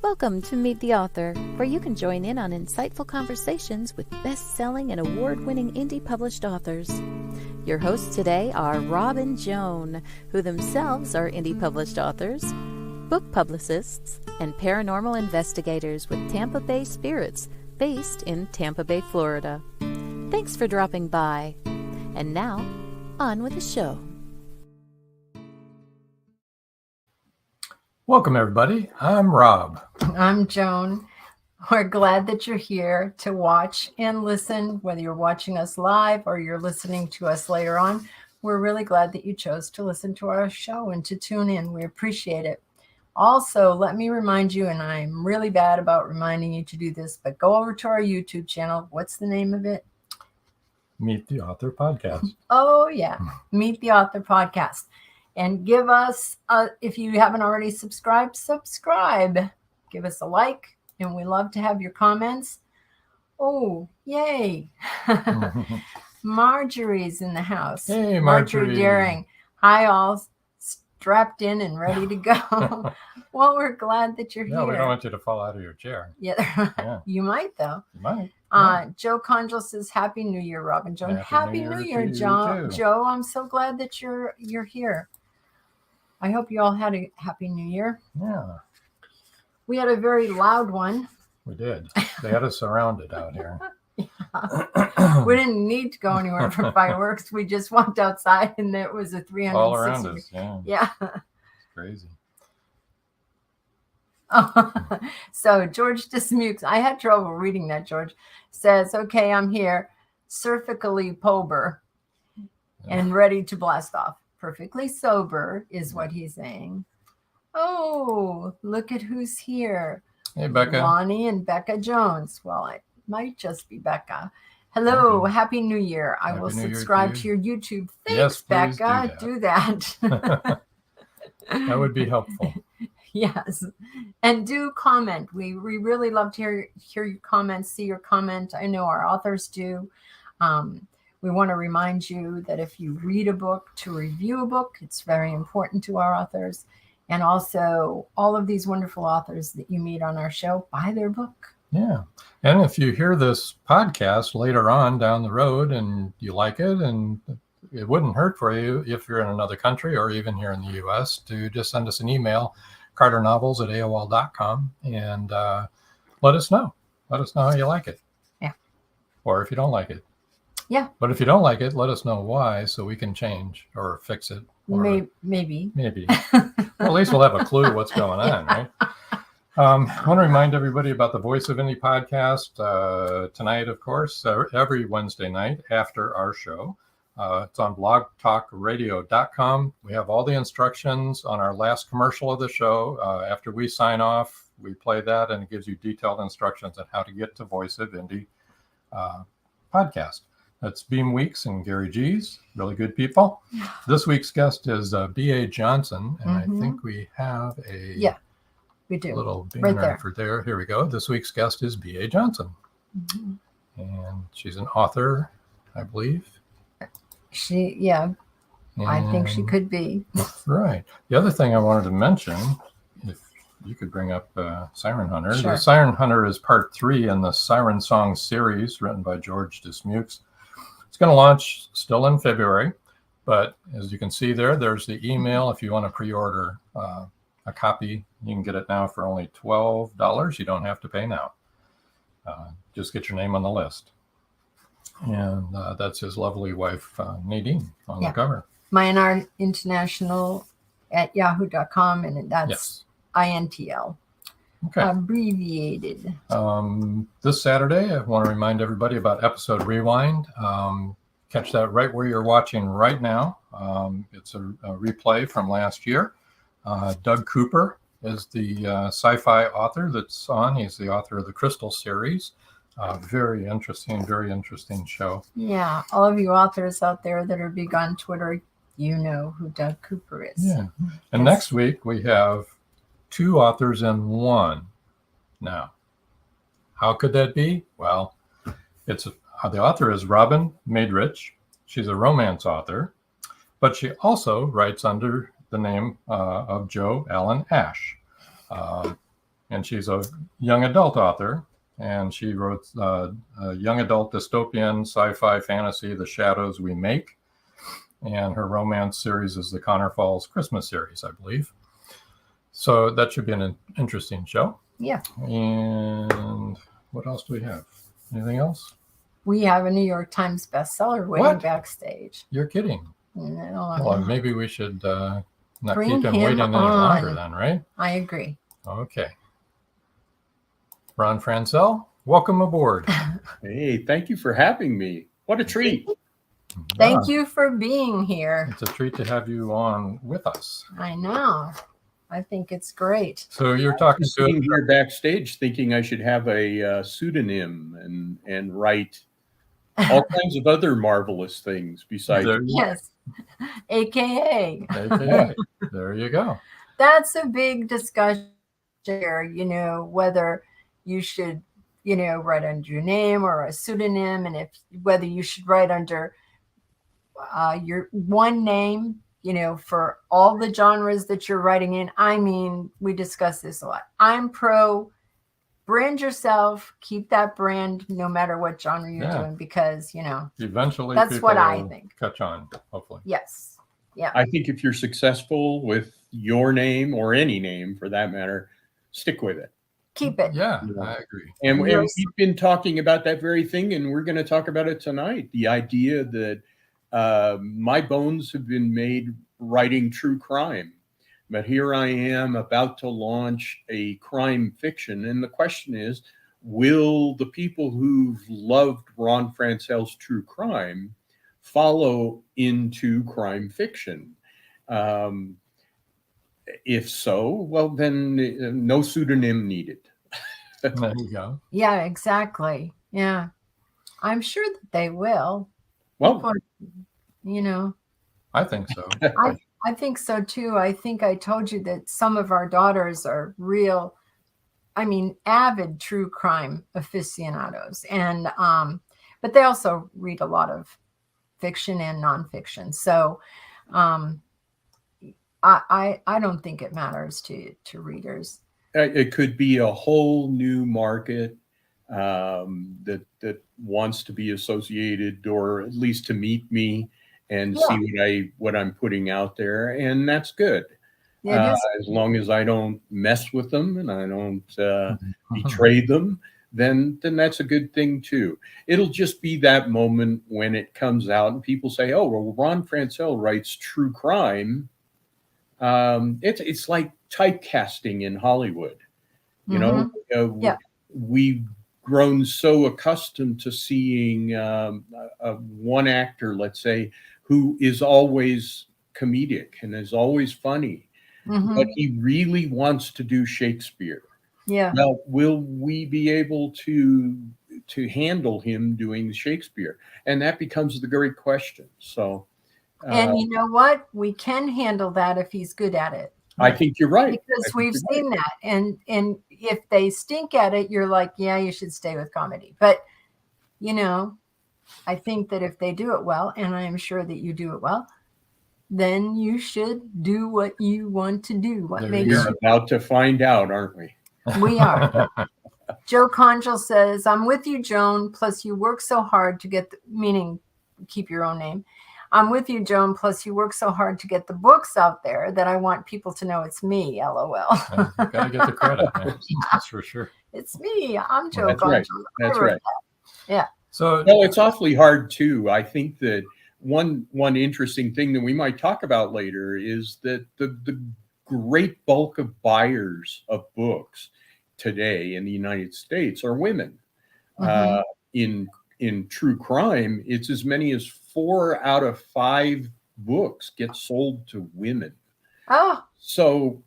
Welcome to Meet the Author, where you can join in on insightful conversations with best-selling and award-winning indie published authors. Your hosts today are Rob and Joan, who themselves are indie published authors, book publicists, and paranormal investigators with Tampa Bay Spirits, based in Tampa Bay, Florida. Thanks for dropping by. And now, on with the show. Welcome, everybody. I'm Rob. I'm Joan. We're glad that you're here to watch and listen, whether you're watching us live or you're listening to us later on. We're really glad that you chose to listen to our show and to tune in. We appreciate it. Also, let me remind you, and I'm really bad about reminding you to do this, but go over to our YouTube channel. What's the name of it? Meet the Author Podcast. Oh, yeah. Meet the Author Podcast. And give us, if you haven't already subscribed, subscribe. Give us a like, and we love to have your comments. Oh, yay. Marjorie's in the house. Hey, Marjorie Daring. Hi, all. Strapped in and ready to go. Well, we're glad that you're here. No, we don't want you to fall out of your chair. Yeah. You might, though. You might. Joe Conjal says, Happy New Year, Rob and Joan. Happy New Year, to Joe. you too. Joe, I'm so glad that you're here. I hope you all had a happy New Year. Yeah. We had a very loud one. We did. They had us surrounded out here. We didn't need to go anywhere for fireworks. We just walked outside and it was a 360. All around us, yeah. It's crazy. So George Dismukes, I had trouble reading that, George, says, okay, I'm here, cervically pober and ready to blast off. Perfectly sober is what he's saying. Oh, look at who's here. Hey, Becca. Lonnie and Becca Jones. Well, it might just be Becca. Hello, Happy New Year. I will subscribe to your YouTube. Thanks, yes, Becca. Do that. That would be helpful. Yes. And do comment. We really love to hear your comments, see your comment. I know our authors do. We want to remind you that if you read a book, to review a book, it's very important to our authors. And also, all of these wonderful authors that you meet on our show, buy their book. Yeah. And if you hear this podcast later on down the road and you like it, and it wouldn't hurt for you if you're in another country or even here in the U.S. to just send us an email, carternovels@aol.com, and let us know. Let us know how you like it. Yeah. Or if you don't like it. Yeah. But if you don't like it, let us know why so we can change or fix it. Or maybe. Well, at least we'll have a clue what's going on, right? I want to remind everybody about the Voice of Indie podcast tonight, of course, every Wednesday night after our show. It's on blogtalkradio.com. We have all the instructions on our last commercial of the show. After we sign off, we play that, and it gives you detailed instructions on how to get to Voice of Indie podcast. That's Beam Weeks and Gary G's, really good people. This week's guest is B.A. Johnson, and I think we have a We do. A little Right banner there. for there. Here we go. This week's guest is B.A. Johnson. Mhm. And she's an author, I believe. I think she could be. Right. The other thing I wanted to mention, if you could bring up Siren Hunter. Sure. The Siren Hunter is part 3 in the Siren Song series written by George Dismukes. It's going to launch still in February, but as you can see there's the email. If you want to pre-order a copy, you can get it now for only $12. You don't have to pay now. Just get your name on the list. And that's his lovely wife, Nadine, on the cover. Maynard International at yahoo.com, and that's INTL. Okay. Abbreviated. This Saturday, I want to remind everybody about Episode Rewind. Catch that right where you're watching right now. It's a replay from last year. Doug Cooper is the sci-fi author that's on. He's the author of the Crystal series. Very interesting show. Yeah, all of you authors out there that are big on Twitter, you know who Doug Cooper is. Yeah. And next week we have 2 authors in one. Now, how could that be? Well, it's the author is Robin Maidrich. She's a romance author, but she also writes under the name of Jo Allen Ash. And she's a young adult author, and she wrote a young adult dystopian sci-fi fantasy, The Shadows We Make. And her romance series is the Connor Falls Christmas series, I believe. So that should be an interesting show. Yeah. And what else do we have? Anything else? We have a New York Times bestseller waiting backstage. You're kidding. No, well, maybe we should not Bring keep him him waiting any longer then, right? I agree. Okay. Ron Franscell, welcome aboard. Hey, thank you for having me. What a treat. Thank you for being here. It's a treat to have you on with us. I know. I think it's great. So you're talking to Sitting here backstage thinking I should have a pseudonym and write all kinds of other marvelous things besides. Yes. AKA. AKA. There you go. That's a big discussion here, whether you should, write under your name or a pseudonym, and whether you should write under your one name, for all the genres that you're writing in. I mean, we discuss this a lot. I'm pro brand yourself, keep that brand no matter what genre you're doing, because, eventually that's what I think. Catch on, hopefully. Yes. Yeah. I think if you're successful with your name or any name for that matter, stick with it. Keep it. Yeah, I agree. And we've been talking about that very thing, and we're going to talk about it tonight. The idea that my bones have been made writing true crime, but here I am about to launch a crime fiction. And the question is, will the people who've loved Ron Franscell's true crime follow into crime fiction? If so, well, then no pseudonym needed. There you go. Yeah, exactly. Yeah. I'm sure that they will. Well, I think so. I think so too. I think I told you that some of our daughters are avid true crime aficionados, and but they also read a lot of fiction and nonfiction. So I don't think it matters to readers. It could be a whole new market that wants to be associated, or at least to meet me and see what I'm putting out there, and that's good. As long as I don't mess with them and I don't betray them, then that's a good thing too. It'll just be that moment when it comes out and people say, "Oh, well, Ron Franscell writes true crime." It's like typecasting in Hollywood. We've grown so accustomed to seeing one actor, let's say, who is always comedic and is always funny, but he really wants to do Shakespeare. Yeah. Well, will we be able to handle him doing Shakespeare? And that becomes the great question. So, and you know what? We can handle that if he's good at it. I think you're right. Because we've seen that. And if they stink at it, you're like, yeah, you should stay with comedy. But, you know, I think that if they do it well, and I am sure that you do it well, then you should do what you want to do. What makes We're about to find out, aren't we? We are. Joe Conjal says, I'm with you, Joan. Plus, you work so hard to get, meaning keep your own name. I'm with you, Joan. Plus, you work so hard to get the books out there that I want people to know it's me, LOL. Yeah, you gotta get the credit. That's for sure. It's me. I'm Joe That's Conjal. right. That's right. That. Yeah. So, well, it's awfully hard too. I think that one interesting thing that we might talk about later is that the great bulk of buyers of books today in the United States are women. In true crime, it's as many as 4 out of 5 books get sold to women. Oh, so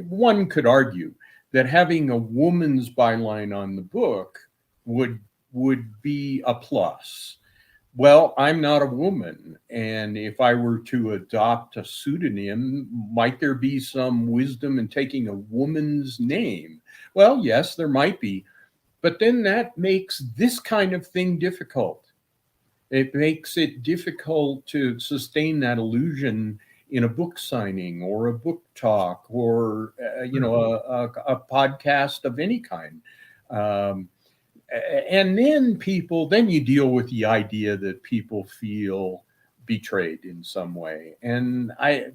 one could argue that having a woman's byline on the book would be a plus. Well, I'm not a woman, and if I were to adopt a pseudonym, might there be some wisdom in taking a woman's name? Well, yes, there might be, but then that makes this kind of thing difficult. It makes it difficult to sustain that illusion in a book signing or a book talk or a podcast of any kind. And then you deal with the idea that people feel betrayed in some way. And I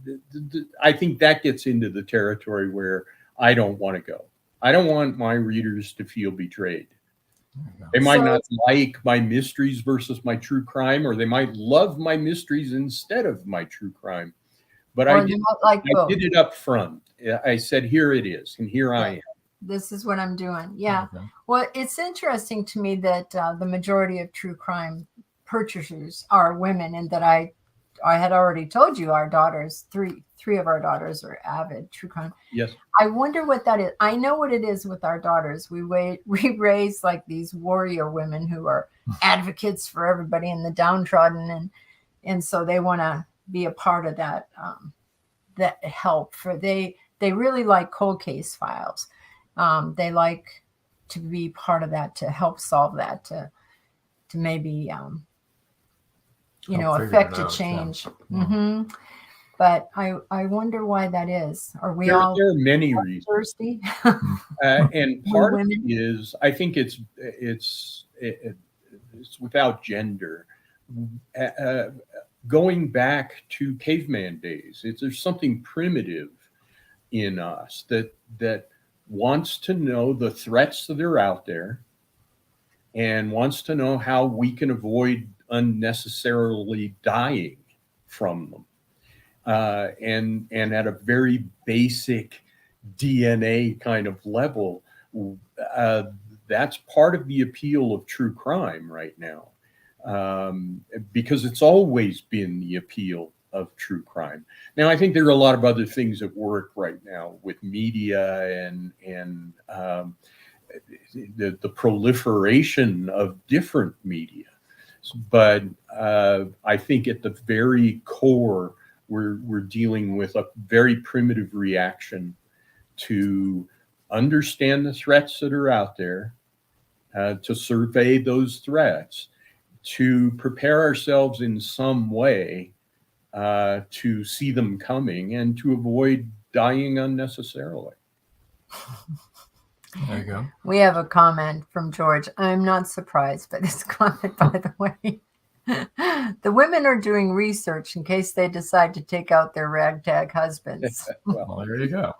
think that gets into the territory where I don't want to go. I don't want my readers to feel betrayed. They might not like my mysteries versus my true crime, or they might love my mysteries instead of my true crime. But I did it up front. I said, here it is, and here I am. This is what I'm doing. Yeah. Okay. Well, it's interesting to me that the majority of true crime purchasers are women, and that I had already told you our daughters, three of our daughters are avid true crime. Yes. I wonder what that is. I know what it is with our daughters. We raise like these warrior women who are advocates for everybody in the downtrodden, and so they want to be a part of that that help for they really like cold case files. They like to be part of that, to help solve that, to maybe affect a change. Yeah. Mm-hmm. But I wonder why that is. Are we all? There are many reasons. Thirsty? And part of it is, I think it's without gender. Going back to caveman days, there's something primitive in us that wants to know the threats that are out there and wants to know how we can avoid unnecessarily dying from them. And at a very basic DNA kind of level, that's part of the appeal of true crime right now, because it's always been the appeal of true crime. Now, I think there are a lot of other things at work right now with media and the proliferation of different media. But I think at the very core, we're dealing with a very primitive reaction to understand the threats that are out there, to survey those threats, to prepare ourselves in some way to see them coming and to avoid dying unnecessarily. There you go. We have a comment from George. I'm not surprised by this comment, by the way. The women are doing research in case they decide to take out their ragtag husbands. Well, there you go.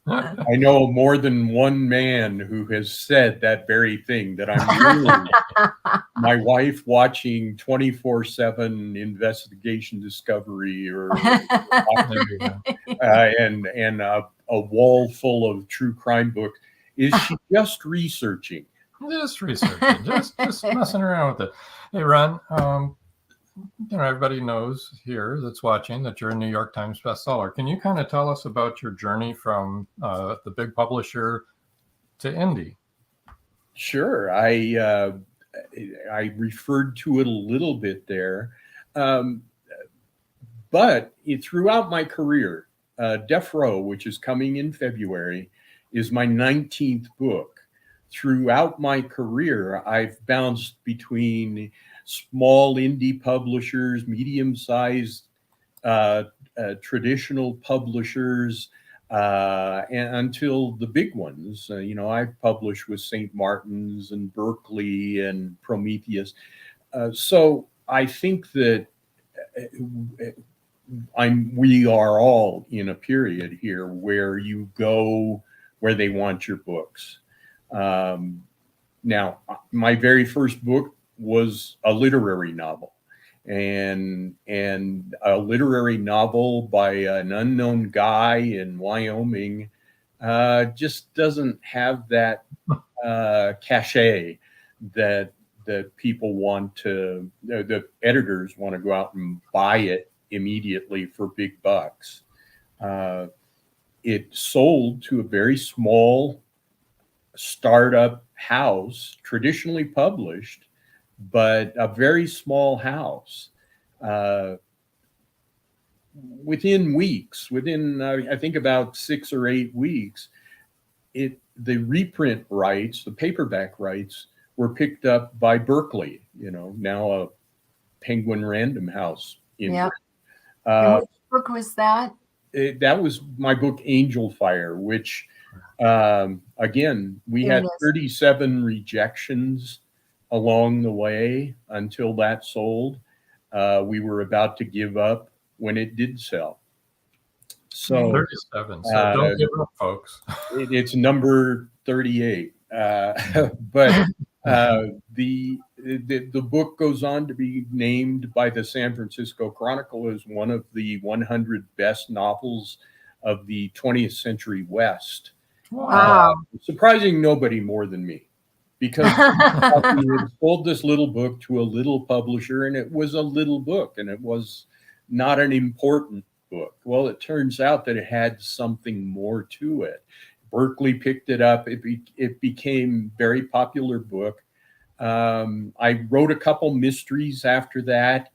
I know more than one man who has said that very thing, that I'm really my wife watching 24/7 investigation Discovery and a wall full of true crime books. Is she just researching? Just researching, just messing around with it. Hey, Ron, everybody knows here that's watching that you're a New York Times bestseller. Can you kind of tell us about your journey from the big publisher to indie? Sure. I referred to it a little bit there. But throughout my career, Death Row, which is coming in February, is my 19th book. Throughout my career, I've bounced between small indie publishers, medium-sized traditional publishers, and until the big ones. I've published with St. Martin's and Berkley and Prometheus. So I think that we are all in a period here where you go where they want your books. Now, my very first book was a literary novel, and a literary novel by an unknown guy in Wyoming just doesn't have that cachet that people want to, the editors want to go out and buy it immediately for big bucks. It sold to a very small startup house, traditionally published, but a very small house. Within weeks, I think about 6 or 8 weeks, the reprint rights, the paperback rights, were picked up by Berkley, now a Penguin Random House. And which book was that? That was my book, Angel Fire, which, again, we had 37 rejections along the way until that sold. We were about to give up when it did sell. So 37. So don't give up, folks. It's number 38. But the book goes on to be named by the San Francisco Chronicle as one of the 100 best novels of the 20th century West. Wow. Surprising nobody more than me, because we had sold this little book to a little publisher, and it was a little book, and it was not an important book. Well, it turns out that it had something more to it. Berkley picked it up. It became a very popular book. I wrote a couple mysteries after that,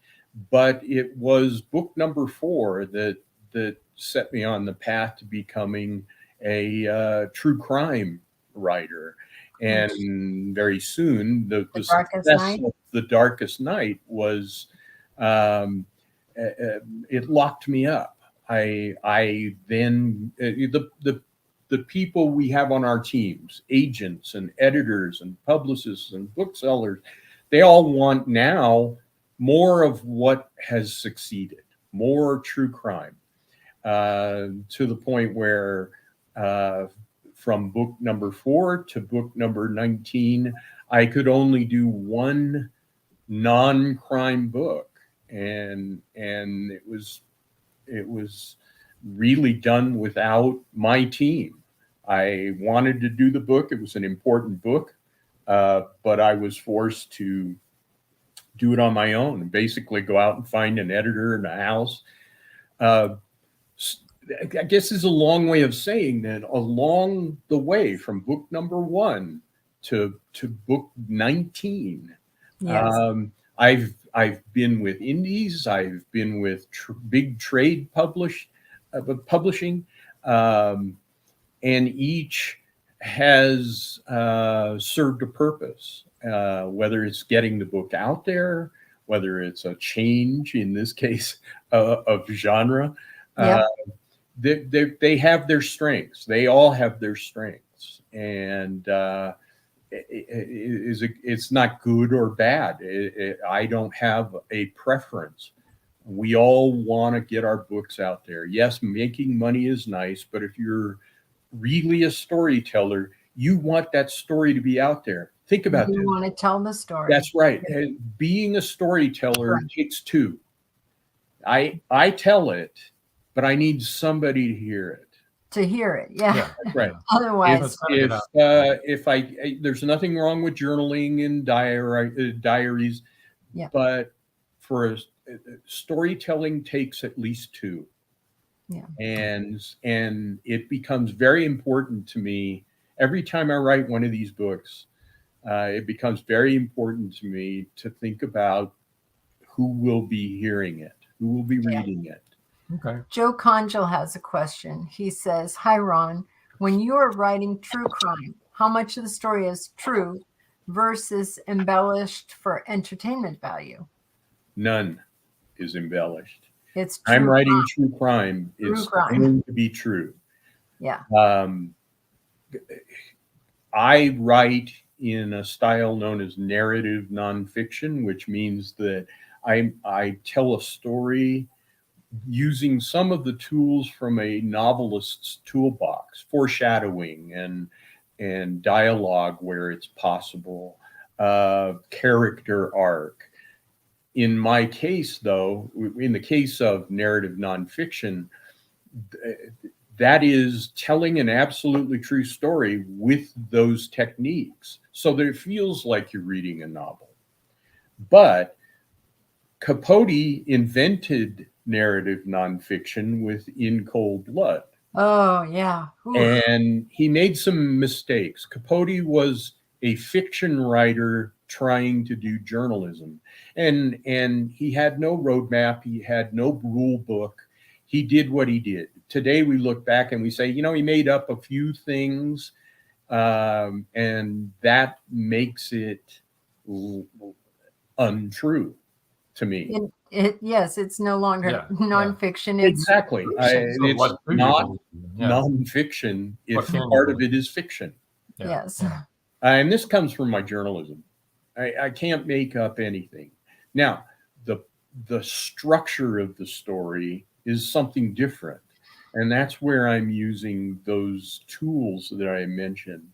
but it was book number 4 that set me on the path to becoming a true crime writer. And very soon, the success of The Darkest Night was, it locked me up. I then, the people we have on our teams, agents and editors and publicists and booksellers, they all want now more of what has succeeded, more true crime, to the point where from book number 4 to book number 19, I could only do one non-crime book, and it was really done without my team. I wanted to do the book. It was an important book, but I was forced to do it on my own and basically go out and find an editor in a house. I guess is a long way of saying that along the way from book number 1 to book 19, I've been with indies, I've been with big trade publishing, and each has served a purpose, whether it's getting the book out there, whether it's a change, in this case, of genre. They have their strengths. They all have their strengths, and it's not good or bad. I don't have a preference. We all want to get our books out there. Yes, making money is nice, but if you're really a storyteller, you want that story to be out there. Think about that. You want to tell the story. That's right. And being a storyteller takes 2. I tell it, but I need somebody to hear it. Yeah. That's right. Otherwise, if there's nothing wrong with journaling and diaries, but for storytelling takes at least 2. And it becomes very important to me every time I write one of these books. It becomes very important to me to think about who will be hearing it, who will be reading it. Okay. Joe Conjal has a question. He says, "Hi, Ron. When you are writing true crime, how much of the story is true versus embellished for entertainment value?" None is embellished. It's true. I'm writing true crime. True It's crime. going to be true. Yeah. I write in a style known as narrative nonfiction, which means that I tell a story using some of the tools from a novelist's toolbox, foreshadowing and dialogue where it's possible, character arc. In my case, though, in the case of narrative nonfiction, that is telling an absolutely true story with those techniques so that it feels like you're reading a novel. But Capote invented narrative nonfiction with In Cold Blood. Oh, yeah. Oof. And he made some mistakes. Capote was a fiction writer trying to do journalism. And he had no roadmap. He had no rule book. He did what he did. Today we look back and we say, you know, he made up a few things, and that makes it untrue to me. Yes, it's no longer nonfiction. It's exactly. It's not Yeah. nonfiction if part of it is fiction. Yeah. Yes. Yeah. And this comes from my journalism. I can't make up anything. Now, the structure of the story is something different. And that's where I'm using those tools that I mentioned.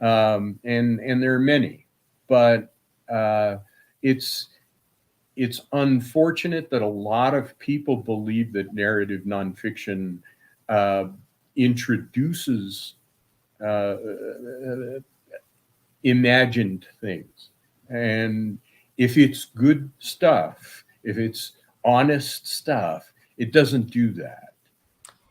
And there are many, but it's unfortunate that a lot of people believe that narrative nonfiction introduces imagined things. And if it's good stuff, if it's honest stuff, it doesn't do that.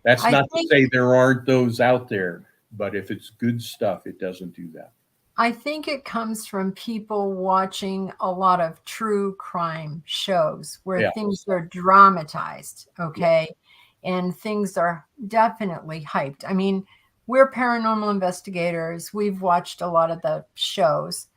That's not to say there aren't those out there, but if it's good stuff, it doesn't do that. I think it comes from people watching a lot of true crime shows where things are dramatized, okay? And things are definitely hyped. I mean, we're paranormal investigators. We've watched a lot of the shows.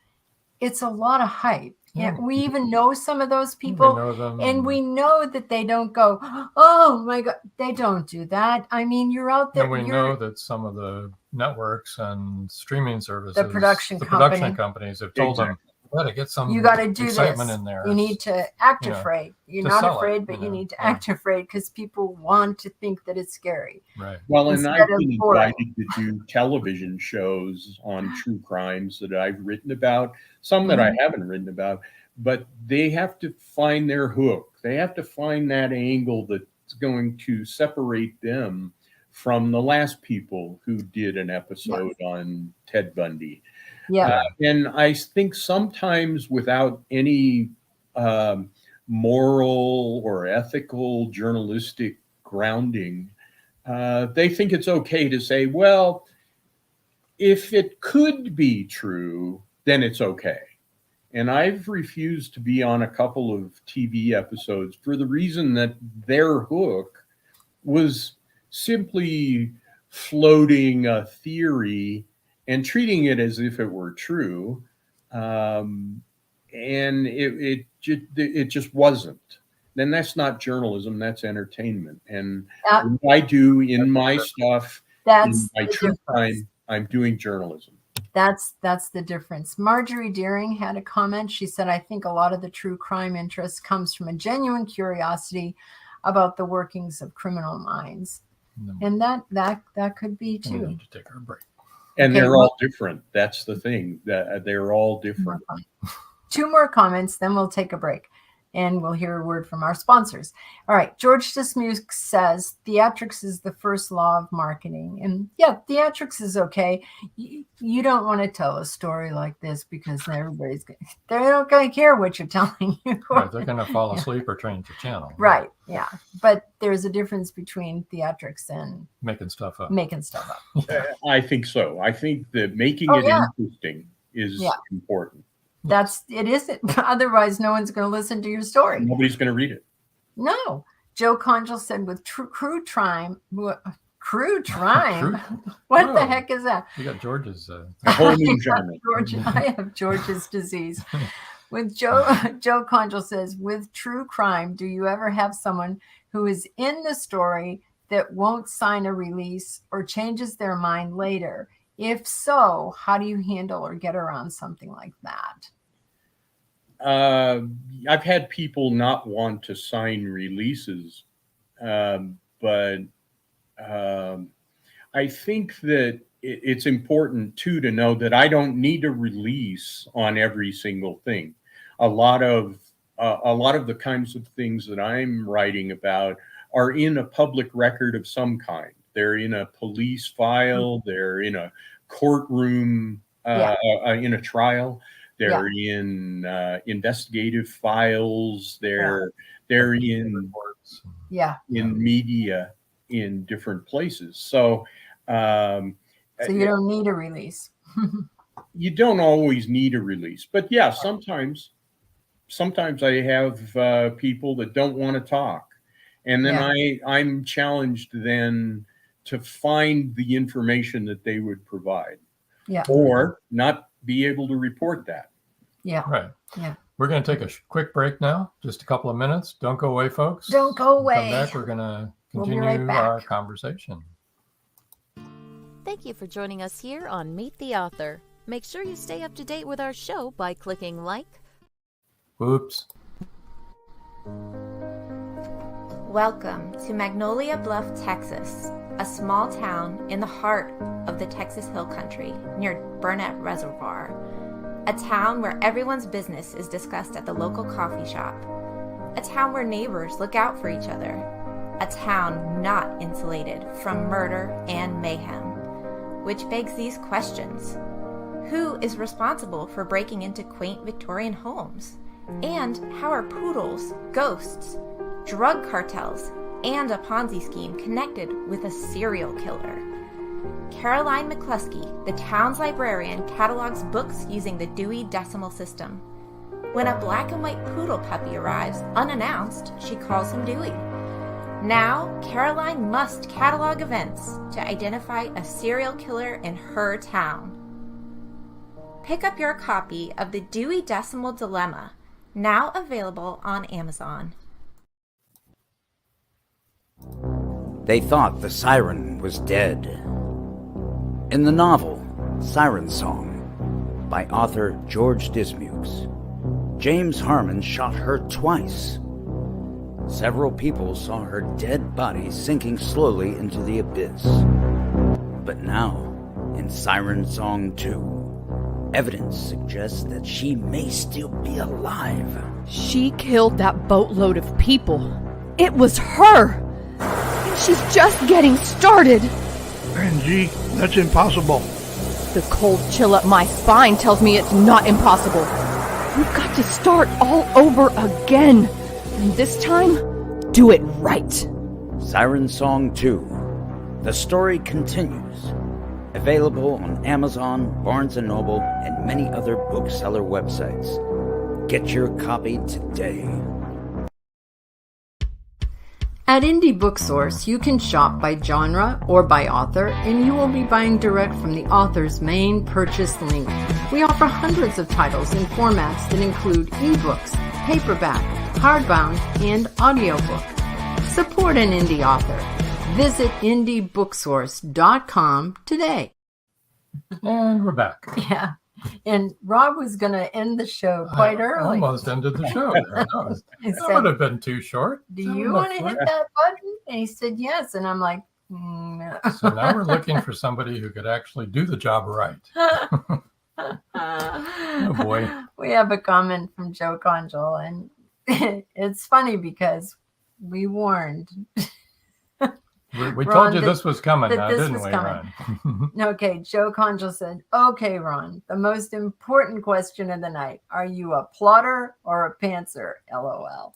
It's a lot of hype. Yeah, we even know some of those people, We know them. and we know that they don't go, "Oh my God," they don't do that. I mean, you're out there. And we know that some of the networks and streaming services, the production companies have told them, you got to get some excitement in there. You need to act afraid. You're not afraid, but you need to act afraid because people want to think that it's scary. Right. Well, and I've been invited to do television shows on true crimes that I've written about, some that I haven't written about, but they have to find their hook. They have to find that angle that's going to separate them from the last people who did an episode on Ted Bundy. Yeah. And I think sometimes without any moral or ethical journalistic grounding, they think it's okay to say, well, if it could be true, then it's okay. And I've refused to be on a couple of TV episodes for the reason that their hook was simply floating a theory and treating it as if it were true. And it just wasn't. Then that's not journalism, that's entertainment. And what I do in my stuff, in my true crime, I'm doing journalism. That's the difference. Marjorie Deering had a comment. She said, "I think a lot of the true crime interest comes from a genuine curiosity about the workings of criminal minds." And that could be too. We need to take our break. And they're all different. That's the thing. That they're all different. Two more comments, then we'll take a break. And we'll hear a word from our sponsors. All right. George Dismuke says, "Theatrics is the first law of marketing." And yeah, theatrics is okay. You don't want to tell a story like this because they're not going to care what you're telling you. Right, they're going to fall asleep or change the channel. Right. Yeah. But there's a difference between theatrics and making stuff up. I think so. I think that making it interesting is important. It isn't. Otherwise, no one's going to listen to your story. Nobody's going to read it. No. Joe Conjal said with crew trime. Crew trime? True. What the Oh, heck is that? You got George's. A whole new genre. I have George's disease. With Joe Conjal says, with true crime, do you ever have someone who is in the story that won't sign a release or changes their mind later? If so, how do you handle or get around something like that? I've had people not want to sign releases, but I think that it's important too to know that I don't need a release on every single thing. A lot of the kinds of things that I'm writing about are in a public record of some kind. They're in a police file. They're in a courtroom, in a trial. They're in investigative files. They're in media in different places. So you don't need a release. You don't always need a release, but yeah, sometimes I have people that don't want to talk, and then I'm challenged then to find the information that they would provide, or not be able to report that. Yeah. Right. Yeah. We're going to take a quick break now, just a couple of minutes. Don't go away, folks. Don't go away. Come back. We're going to continue right back. our conversation. Thank you for joining us here on Meet the Author. Make sure you stay up to date with our show by clicking like. Oops. Welcome to Magnolia Bluff, Texas, a small town in the heart of the Texas Hill Country near Burnett Reservoir. A town where everyone's business is discussed at the local coffee shop. A town where neighbors look out for each other. A town not insulated from murder and mayhem. Which begs these questions. Who is responsible for breaking into quaint Victorian homes? And how are poodles, ghosts, drug cartels, and a Ponzi scheme connected with a serial killer? Caroline McCluskey, the town's librarian, catalogs books using the Dewey Decimal System. When a black and white poodle puppy arrives unannounced, she calls him Dewey. Now, Caroline must catalog events to identify a serial killer in her town. Pick up your copy of the Dewey Decimal Dilemma, now available on Amazon. They thought the siren was dead. In the novel Siren Song by author George Dismukes, James Harmon shot her twice. Several people saw her dead body sinking slowly into the abyss. But now, in Siren Song 2, evidence suggests that she may still be alive. She killed that boatload of people. It was her! And she's just getting started! Angie, that's impossible. The cold chill up my spine tells me it's not impossible. We've got to start all over again. And this time, do it right. Siren Song 2. The story continues. Available on Amazon, Barnes & Noble, and many other bookseller websites. Get your copy today. At Indie Booksource, you can shop by genre or by author, and you will be buying direct from the author's main purchase link. We offer hundreds of titles in formats that include ebooks, paperback, hardbound, and audiobook. Support an indie author. Visit indiebooksource.com today. And we're back. Yeah. And Rob was going to end the show quite early. Almost ended the show. He That said, would have been too short. do you want to hit that button? And he said, yes. And I'm like, no. So now we're looking for somebody who could actually do the job right. Oh boy. We have a comment from Joe Conjal, and it's funny because we warned. We Ron, told you this was coming now, this didn't was we, coming. Ron? Okay, Joe Conjal said, okay, Ron, the most important question of the night. Are you a plotter or a pantser? LOL.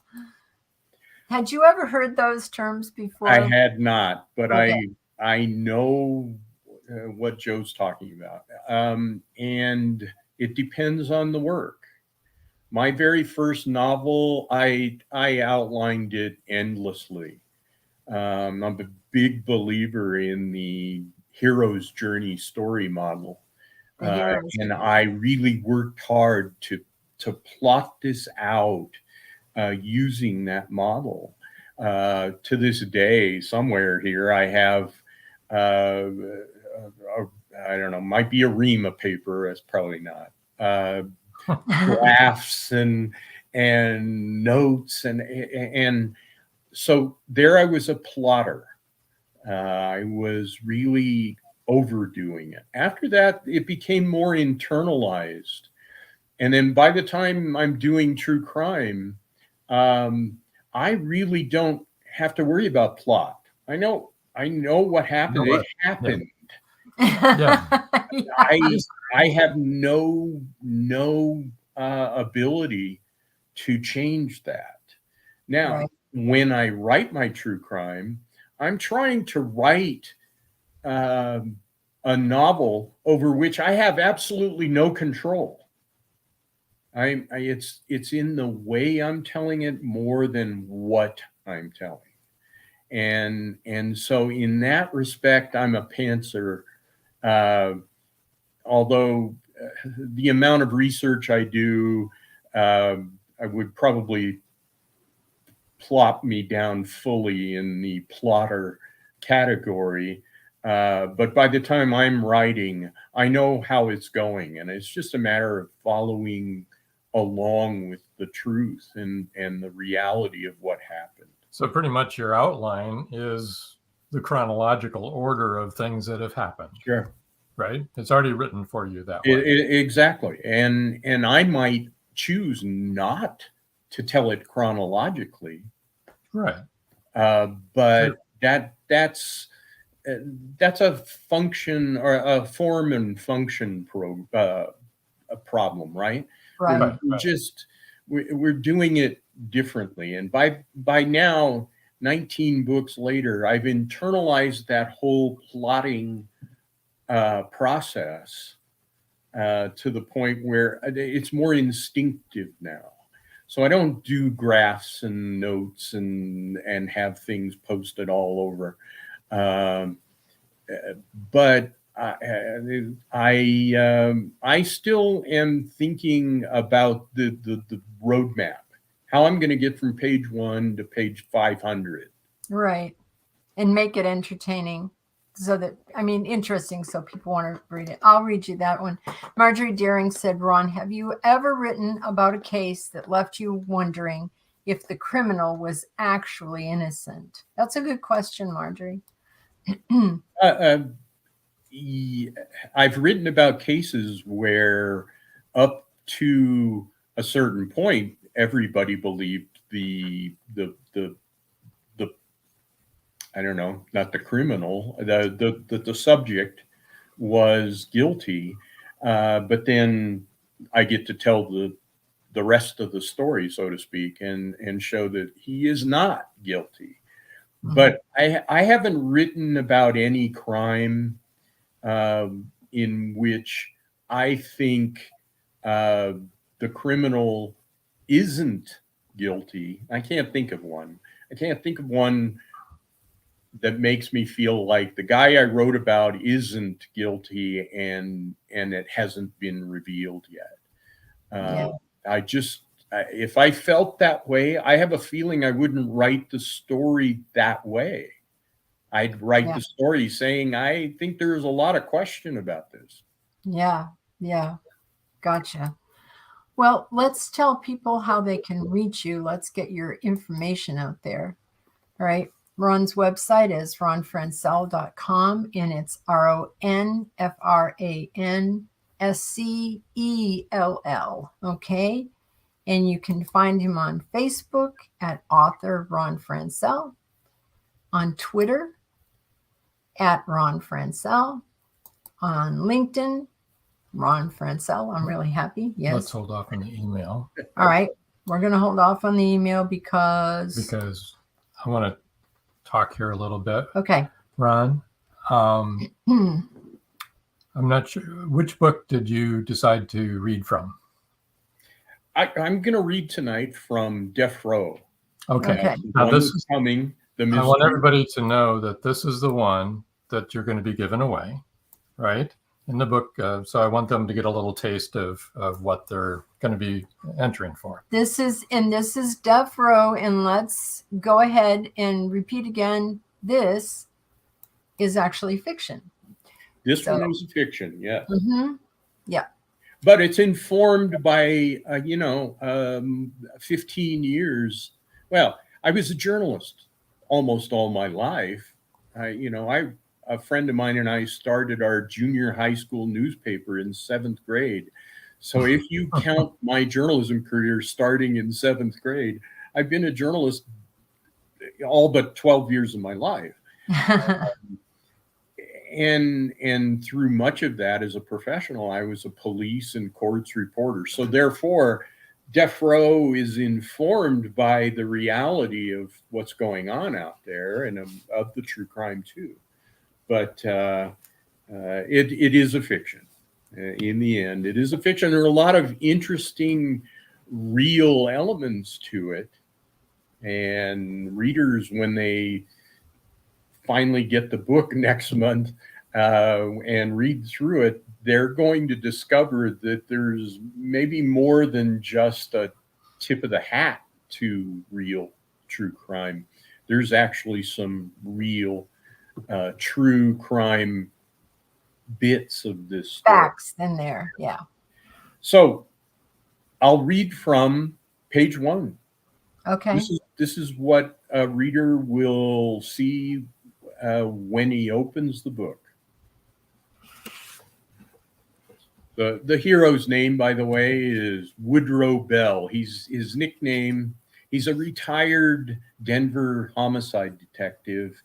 Had you ever heard those terms before? I had not, but Okay. I know what Joe's talking about. And it depends on the work. My very first novel, I outlined it endlessly. I'm a big believer in the hero's journey story model. And I really worked hard to plot this out using that model. To this day, somewhere here, I have, I don't know, might be a ream of paper. It's probably not. Drafts and notes. And so there I was a plotter. I was really overdoing it. After that, it became more internalized. And then by the time I'm doing true crime, I really don't have to worry about plot. I know what happened. It happened. Yeah. I have no ability to change that. Now, when I write my true crime, I'm trying to write a novel over which I have absolutely no control. It's in the way I'm telling it more than what I'm telling. And so in that respect, I'm a pantser. Although the amount of research I do, I would probably plop me down fully in the plotter category. But by the time I'm writing, I know how it's going, and it's just a matter of following along with the truth and the reality of what happened. So pretty much your outline is the chronological order of things that have happened. Sure. Right? It's already written for you that way. Exactly. And I might choose not to tell it chronologically. Right. But sure. That's a function or a form and function a problem, right? Right. We're doing it differently. And by now, 19 books later, I've internalized that whole plotting process to the point where it's more instinctive now. So I don't do graphs and notes and have things posted all over. But I still am thinking about the roadmap, how I'm going to get from page 1 to page 500. Right. And make it entertaining. So that, interesting. So people want to read it. I'll read you that one. Marjorie Deering said, Ron, have you ever written about a case that left you wondering if the criminal was actually innocent? That's a good question, Marjorie. I've written about cases where up to a certain point, everybody believed the I don't know, not the criminal, the subject was guilty. But then I get to tell the rest of the story, so to speak, and show that he is not guilty. Mm-hmm. But I haven't written about any crime in which I think the criminal isn't guilty. I can't think of one. That makes me feel like the guy I wrote about isn't guilty and it hasn't been revealed yet. If I felt that way, I have a feeling I wouldn't write the story that way. I'd write the story saying, I think there's a lot of question about this. Yeah. Gotcha. Well, let's tell people how they can reach you. Let's get your information out there. All right. Ron's website is ronfranscell.com, and it's RONFRANSCELL. Okay. And you can find him on Facebook at author Ron Franscell, on Twitter at Ron Franscell, on LinkedIn, Ron Franscell. I'm really happy. Yes. Let's hold off on the email. All right. We're going to hold off on the email because I want to talk here a little bit. Okay. Ron, I'm not sure. Which book did you decide to read from? I'm going to read tonight from Death Row. Okay. Okay. Now One this that's is, coming. The I want mystery. everybody to know that this is the one that you're going to be giving away, right? In the book. So I want them to get a little taste of what they're going to be entering for. This is Death Row, and let's go ahead and repeat again. This is actually fiction. This one is fiction, yes. Yeah. But it's informed by, 15 years. Well, I was a journalist almost all my life. A friend of mine and I started our junior high school newspaper in 7th grade. So if you count my journalism career starting in 7th grade, I've been a journalist all but 12 years of my life. And through much of that as a professional, I was a police and courts reporter. So therefore, Death Row is informed by the reality of what's going on out there and of the true crime too. But it is a fiction. In the end, it is a fiction. There are a lot of interesting, real elements to it. And readers, when they finally get the book next month and read through it, they're going to discover that there's maybe more than just a tip of the hat to real true crime. There's actually some real true crime bits of this story. Facts in there. Yeah. So I'll read from page 1. Okay. This is what a reader will see when he opens the book. The hero's name, by the way, is Woodrow Bell. His nickname. He's a retired Denver homicide detective.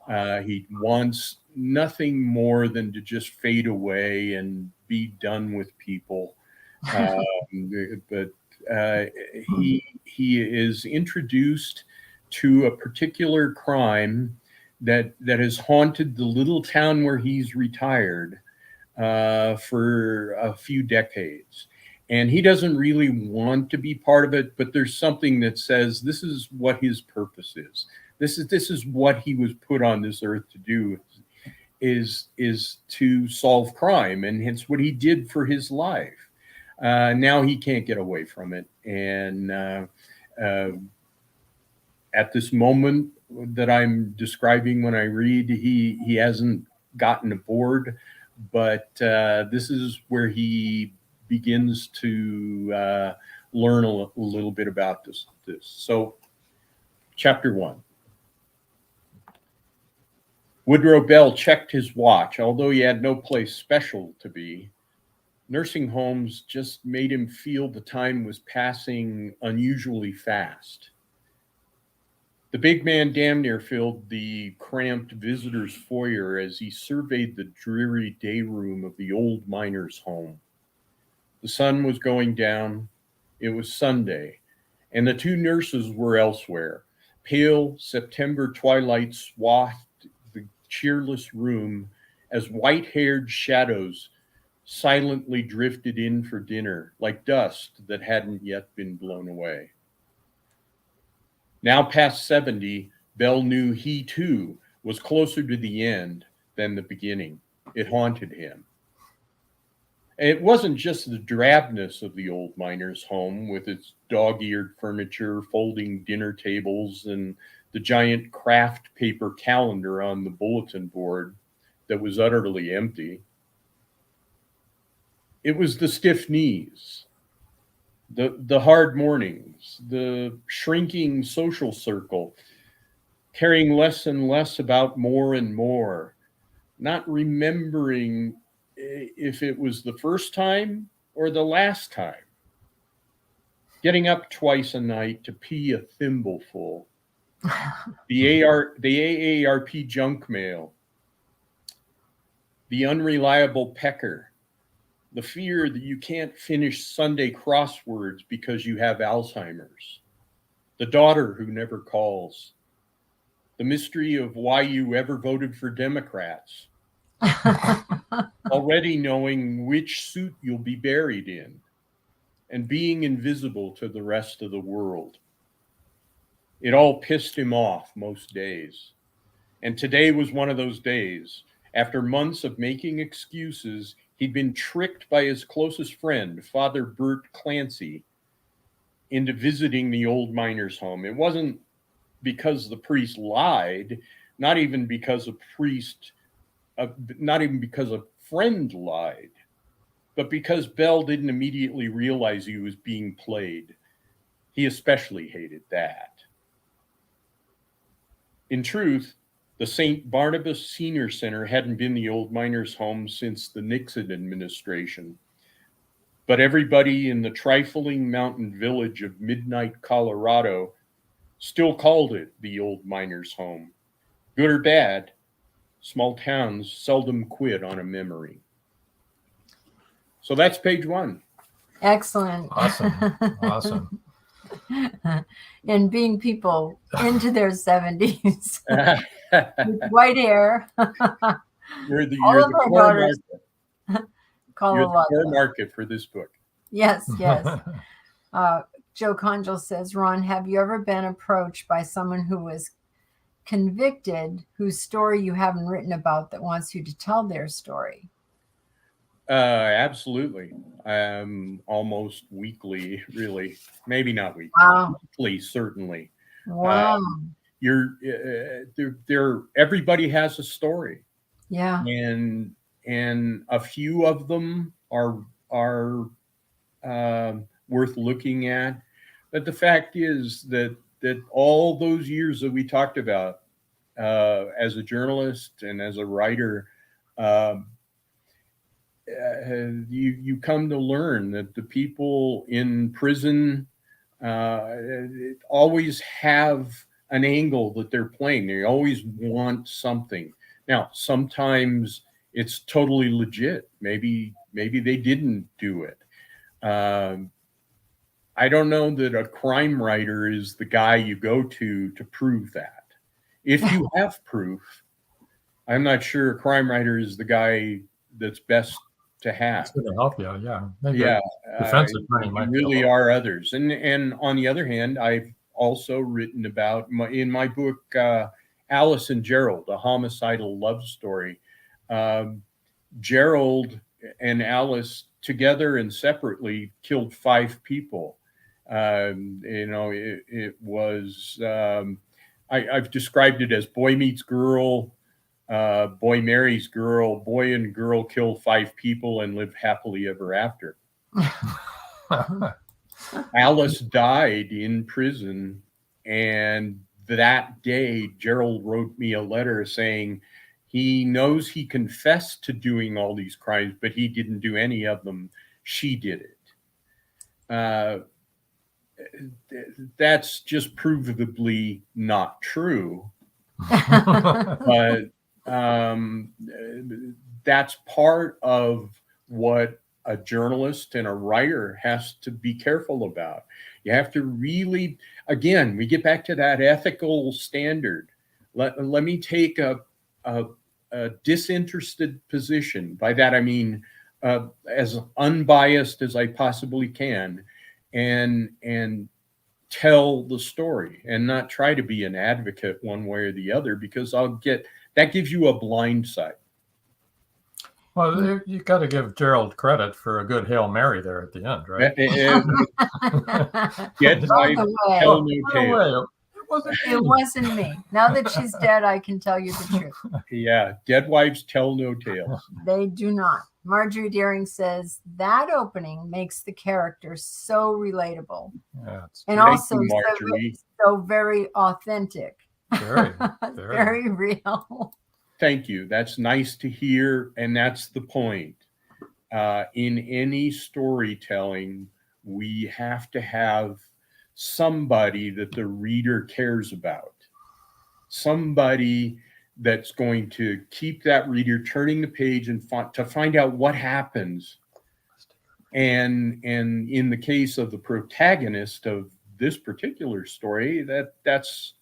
He wants nothing more than to just fade away and be done with people. But he is introduced to a particular crime that has haunted the little town where he's retired for a few decades. And he doesn't really want to be part of it, but there's something that says this is what his purpose is. This is what he was put on this earth to do, is to solve crime, and it's what he did for his life. Now he can't get away from it, and at this moment that I'm describing when I read, he hasn't gotten aboard, but this is where he begins to learn a little bit about this. So, chapter 1. Woodrow Bell checked his watch. Although he had no place special to be, nursing homes just made him feel the time was passing unusually fast. The big man damn near filled the cramped visitor's foyer as he surveyed the dreary day room of the old miner's home. The sun was going down. It was Sunday, and the two nurses were elsewhere. Pale September twilight swathed the cheerless room as white-haired shadows silently drifted in for dinner, like dust that hadn't yet been blown away. Now past 70, Bell knew he too was closer to the end than the beginning. It haunted him. It wasn't just the drabness of the old miner's home with its dog-eared furniture, folding dinner tables, and the giant craft paper calendar on the bulletin board that was utterly empty. It was the stiff knees, the hard mornings, the shrinking social circle, caring less and less about more and more, not remembering if it was the first time or the last time, getting up twice a night to pee a thimbleful, the AARP junk mail, the unreliable pecker, the fear that you can't finish Sunday crosswords because you have Alzheimer's, the daughter who never calls, the mystery of why you ever voted for Democrats, already knowing which suit you'll be buried in, and being invisible to the rest of the world. It all pissed him off most days. And today was one of those days. After months of making excuses, he'd been tricked by his closest friend, Father Bert Clancy, into visiting the old miners' home. It wasn't because the priest lied, not even because a friend lied, but because Bell didn't immediately realize he was being played. He especially hated that. In truth, the St. Barnabas Senior Center hadn't been the old miners' home since the Nixon administration. But everybody in the trifling mountain village of Midnight, Colorado, still called it the old miners' home. Good or bad, small towns seldom quit on a memory. So that's page 1. Excellent. Awesome. And being people into their 70s with white hair. You're the core market for this book. Yes. Joe Conjal says, Ron, have you ever been approached by someone who was convicted, whose story you haven't written about, that wants you to tell their story? Absolutely. Almost weekly, really. Maybe not weekly. Wow. Weekly, certainly. Wow. Everybody has a story. Yeah. And a few of them are worth looking at. But the fact is that all those years that we talked about as a journalist and as a writer, you come to learn that the people in prison always have an angle that they're playing. They always want something. Now, sometimes it's totally legit. Maybe they didn't do it. I don't know that a crime writer is the guy you go to prove that. If you have proof, I'm not sure a crime writer is the guy that's best to have. It's going to help you, yeah. Maybe yeah, defense attorney might really are others. And on the other hand, I've also written about in my book, Alice and Gerald, a homicidal love story. Gerald and Alice together and separately killed 5 people. It was, I've described it as boy meets girl, boy marries girl, boy and girl kill 5 people and live happily ever after. Alice died in prison, and that day Gerald wrote me a letter saying he knows he confessed to doing all these crimes, but he didn't do any of them. She did it. That's just provably not true. But that's part of what a journalist and a writer has to be careful about. You have to really, again, we get back to that ethical standard. Let me take a disinterested position. By that I mean as unbiased as I possibly can, and tell the story and not try to be an advocate one way or the other, because that gives you a blind side. Well, you got to give Gerald credit for a good Hail Mary there at the end, right? Dead wife tell no tale. It wasn't me. Now that she's dead, I can tell you the truth. Yeah, dead wives tell no tales. They do not. Marjorie Daring says that opening makes the character so relatable, and also so very authentic. Very, very real. Thank you. That's nice to hear, and that's the point. In any storytelling, we have to have somebody that the reader cares about, somebody that's going to keep that reader turning the page and to find out what happens. And in the case of the protagonist of this particular story, that's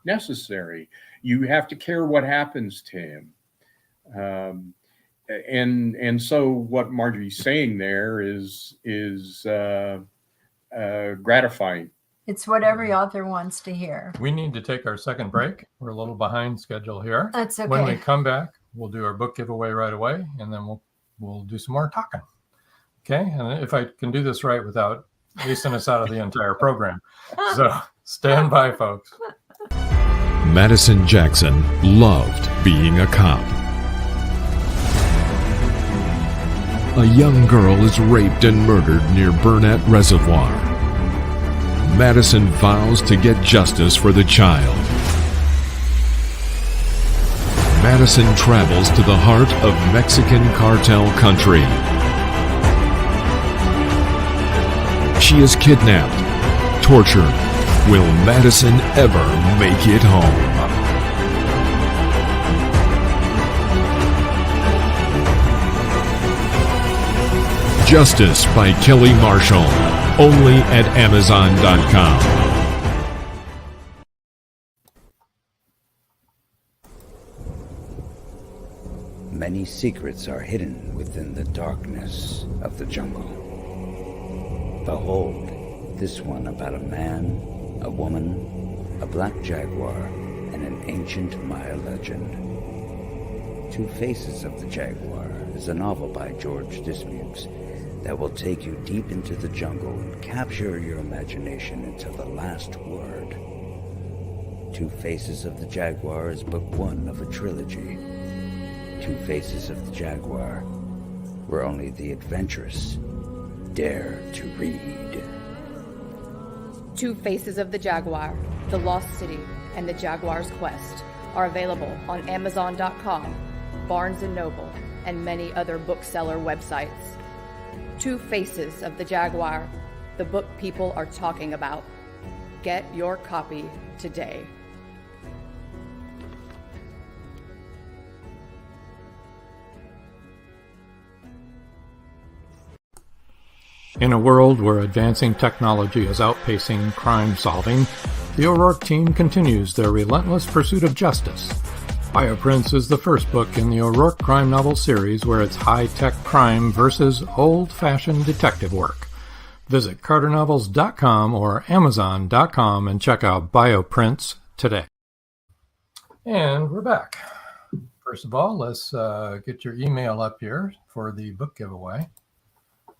necessary. You have to care what happens to him. and so what Marjorie's saying there is gratifying. It's what every author wants to hear. We need to take our second break. We're a little behind schedule here. That's okay. When we come back, we'll do our book giveaway right away, and then we'll do some more talking. Okay, and if I can do this right without acing us out of the entire program. So stand by, folks. Madison Jackson loved being a cop. A young girl is raped and murdered near Burnett Reservoir. Madison vows to get justice for the child. Madison travels to the heart of Mexican cartel country. She is kidnapped, tortured. Will Madison ever make it home? Justice by Kelly Marshall. Only at Amazon.com. Many secrets are hidden within the darkness of the jungle. Behold, this one about a man, a woman, a black jaguar, and an ancient Maya legend. Two Faces of the Jaguar is a novel by George Dismukes that will take you deep into the jungle and capture your imagination until the last word. Two Faces of the Jaguar is book one of a trilogy. Two Faces of the Jaguar, where only the adventurous dare to read. Two Faces of the Jaguar, The Lost City, and The Jaguar's Quest are available on Amazon.com, Barnes & Noble, and many other bookseller websites. Two Faces of the Jaguar, the book people are talking about. Get your copy today. In a world where advancing technology is outpacing crime solving, the O'Rourke team continues their relentless pursuit of justice. Bioprints is the first book in the O'Rourke crime novel series where it's high-tech crime versus old-fashioned detective work. Visit carternovels.com or amazon.com and check out Bioprints today. And we're back. First of all, let's get your email up here for the book giveaway. Do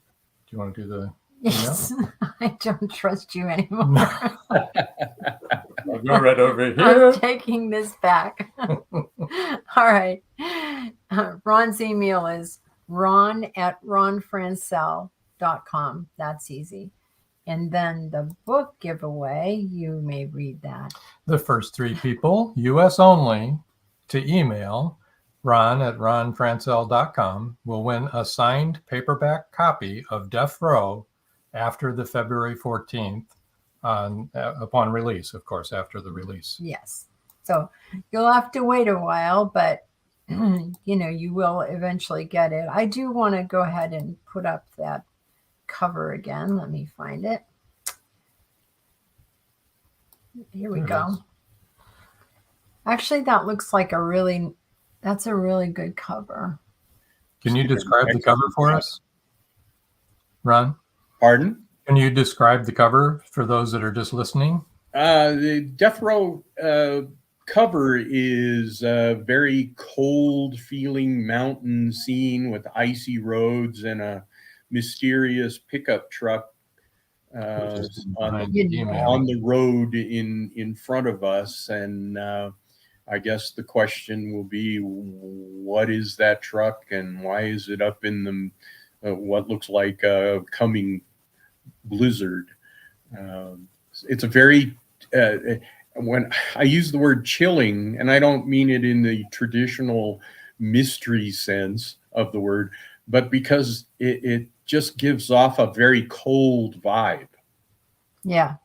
you want to do the email? Yes, I don't trust you anymore. I'll go right over here. I'm taking this back. All right. Ron's email is ron@ronfrancell.com. That's easy. And then the book giveaway, you may read that. The first three people, U.S. only, to email ron@ronfrancell.com will win a signed paperback copy of Death Row after the February 14th upon release, of course, after the release. Yes. So you'll have to wait a while, but you will eventually get it. I do want to go ahead and put up that cover again. Let me find it. Here we go. Actually, that looks like that's a really good cover. Can you describe the cover for us, Ron? Pardon? Can you describe the cover for those that are just listening? The Death Row cover is a very cold feeling mountain scene with icy roads and a mysterious pickup truck on the road in front of us. And I guess the question will be, what is that truck and why is it up in the what looks like a coming blizzard? It's a very when I use the word chilling, and I don't mean it in the traditional mystery sense of the word, but because it just gives off a very cold vibe. Yeah,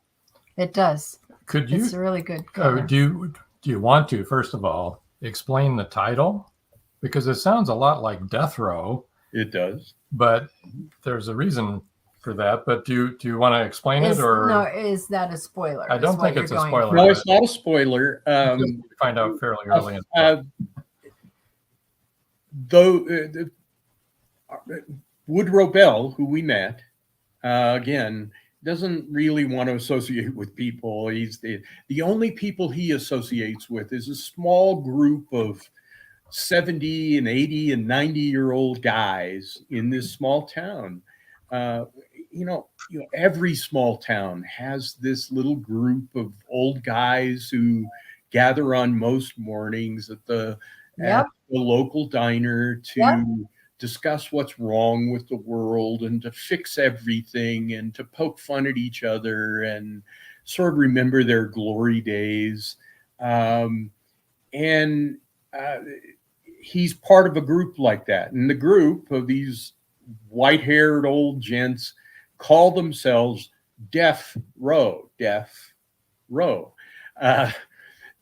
it does. Could you? It's a really good cover. Do you want to, first of all, explain the title? Because it sounds a lot like Death Row. It does. But there's a reason for that. But do you want to explain it, or no? Is that a spoiler? I don't think it's a spoiler. No, it's not a spoiler. Find out fairly early. though Woodrow Bell, who we met, again, doesn't really want to associate with people. He's the only people he associates with is a small group of 70 and 80 and 90-year-old guys in this small town. Every small town has this little group of old guys who gather on most mornings at the local diner to discuss what's wrong with the world and to fix everything and to poke fun at each other and sort of remember their glory days. He's part of a group like that. And the group of these white-haired old gents call themselves Death Row.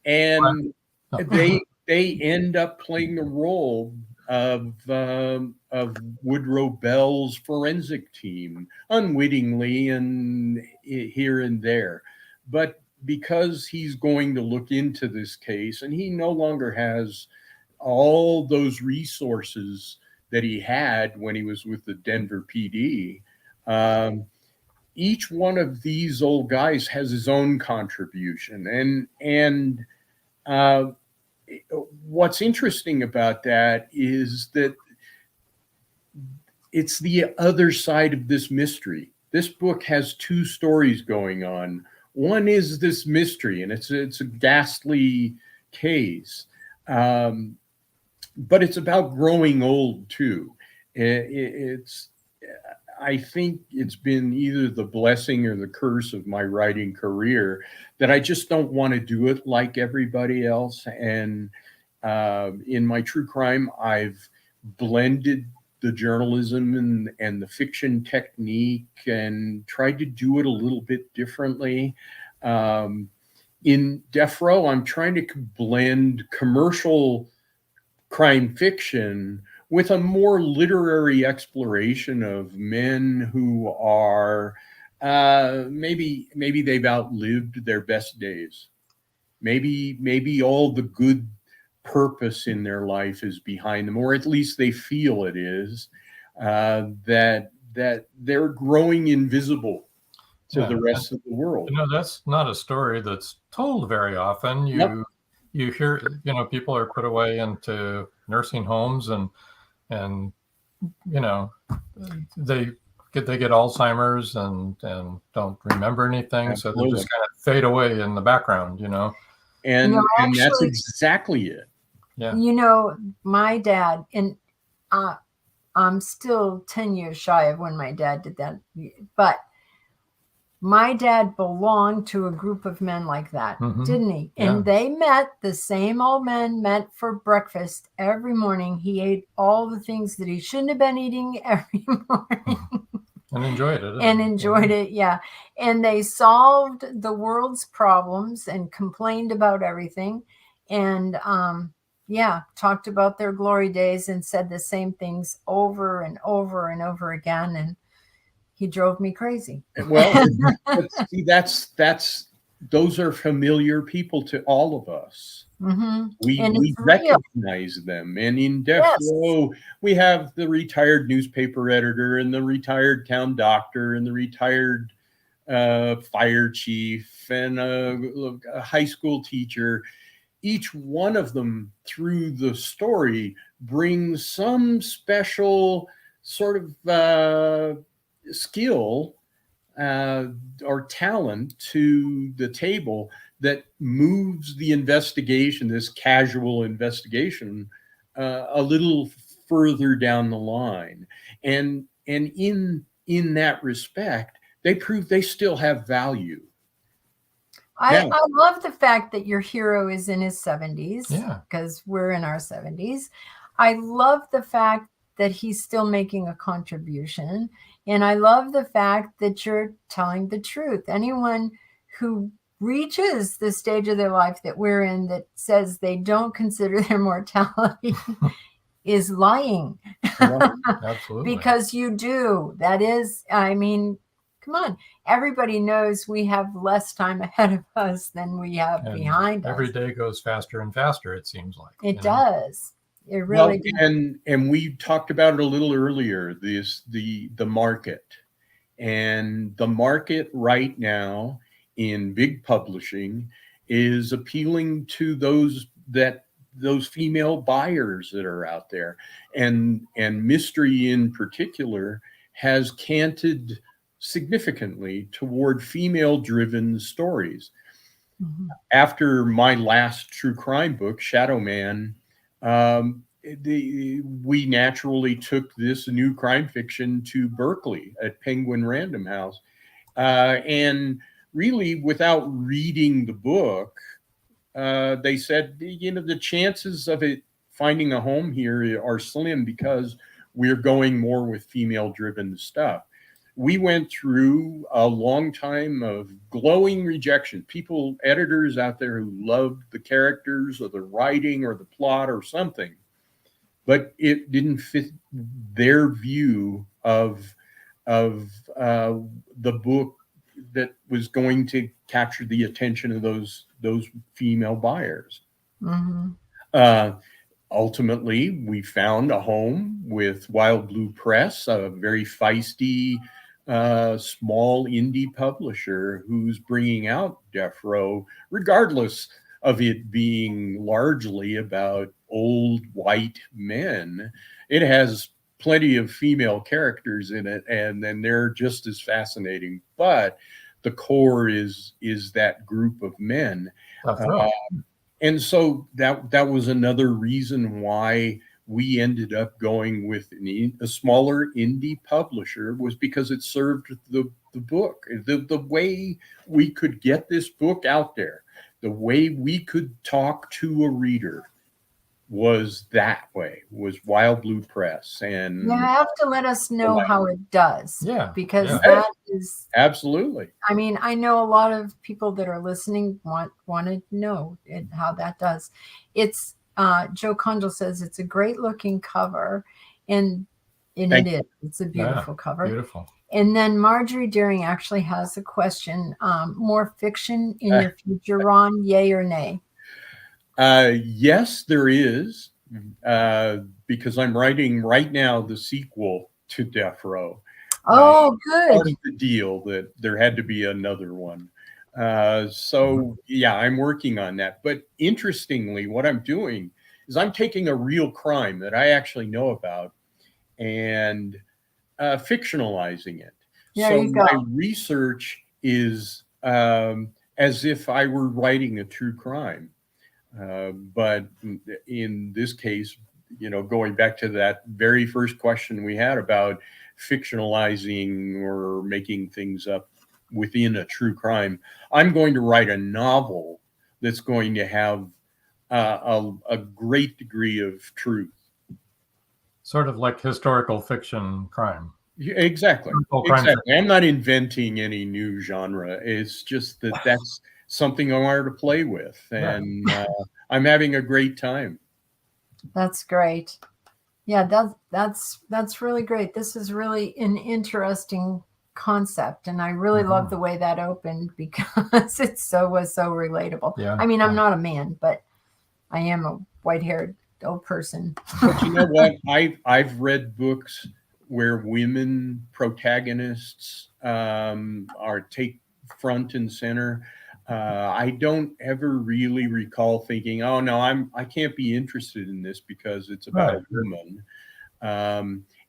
And they end up playing the role of Woodrow Bell's forensic team, unwittingly and here and there. But because he's going to look into this case, and he no longer has all those resources that he had when he was with the Denver PD, each one of these old guys has his own contribution. And what's interesting about that is that it's the other side of this mystery. This book has two stories going on. One is this mystery, and it's a ghastly case, but it's about growing old too. I think it's been either the blessing or the curse of my writing career that I just don't want to do it like everybody else. And in my true crime, I've blended the journalism and the fiction technique and tried to do it a little bit differently. In Death Row, I'm trying to blend commercial crime fiction with a more literary exploration of men who are maybe they've outlived their best days. Maybe all the good purpose in their life is behind them, or at least they feel it is, that they're growing invisible to the rest of the world. That's not a story that's told very often. You hear, people are put away into nursing homes and they get Alzheimer's and don't remember anything. Absolutely. So they just kind of fade away in the background, And that's exactly it. Yeah. My dad, and I'm still 10 years shy of when my dad did that, but my dad belonged to a group of men like that, didn't he? And they met, the same old men met for breakfast every morning. He ate all the things that he shouldn't have been eating every morning. And enjoyed it. Yeah. And they solved the world's problems and complained about everything. And talked about their glory days and said the same things over and over and over again. And he drove me crazy. Well, see, those are familiar people to all of us. We recognize them. And in Death Row, we have the retired newspaper editor and the retired town doctor and the retired fire chief and a high school teacher. Each one of them, through the story, brings some special sort of skill or talent to the table that moves the investigation, this casual investigation, a little further down the line. And in that respect, they prove they still have value. I love the fact that your hero is in his 70s, because Yeah. we're in our 70s. I love the fact that he's still making a contribution. And I love the fact that you're telling the truth. Anyone who reaches the stage of their life that we're in that says they don't consider their mortality is lying. Yeah, absolutely. Because you do. That is, come on. Everybody knows we have less time ahead of us than we have behind us. Every day goes faster and faster, it seems like. It does. It really and we talked about it a little earlier, the market. And the market right now in big publishing is appealing to those female buyers that are out there. And mystery in particular has canted significantly toward female-driven stories. Mm-hmm. After my last true crime book, ShadowMan, we naturally took this new crime fiction to Berkley at Penguin Random House. And really, without reading the book, they said, the chances of it finding a home here are slim because we're going more with female-driven stuff. We went through a long time of glowing rejection. Editors out there who loved the characters or the writing or the plot or something, but it didn't fit their view of the book that was going to capture the attention of those female buyers. Mm-hmm. Ultimately, we found a home with Wild Blue Press, a very feisty, small indie publisher who's bringing out Death Row, regardless of it being largely about old white men. It has plenty of female characters in it, and then they're just as fascinating. But the core is that group of men. And so that was another reason why we ended up going with a smaller indie publisher, was because it served the book. The way we could get this book out there, the way we could talk to a reader was Wild Blue Press. And you have to let us know how it does. Yeah. Because that is absolutely. I mean, I know a lot of people that are listening want to know how that does. It's Joe Condell says it's a great looking cover, and it is. It's a beautiful cover. Beautiful. And then Marjorie Deering actually has a question. More fiction in your future, Ron? Yay or nay? Yes, there is, because I'm writing right now the sequel to Death Row. Oh, good. Part of the deal that there had to be another one. So yeah, I'm working on that. But interestingly, what I'm doing is I'm taking a real crime that I actually know about and fictionalizing it. So my research is as if I were writing a true crime. But in this case, going back to that very first question we had about fictionalizing or making things up within a true crime, I'm going to write a novel that's going to have a great degree of truth. Sort of like historical fiction crime. Exactly. Exactly. I'm not inventing any new genre. It's just that's something I wanted to play with, and I'm having a great time. That's great. Yeah, that's really great. This is really an interesting concept, and I really love the way that opened because it was so relatable. Yeah. I mean, I'm not a man, but I am a white-haired old person. But you know what? I've read books where women protagonists take front and center. I don't ever really recall thinking, oh no, I can't be interested in this because it's about a woman.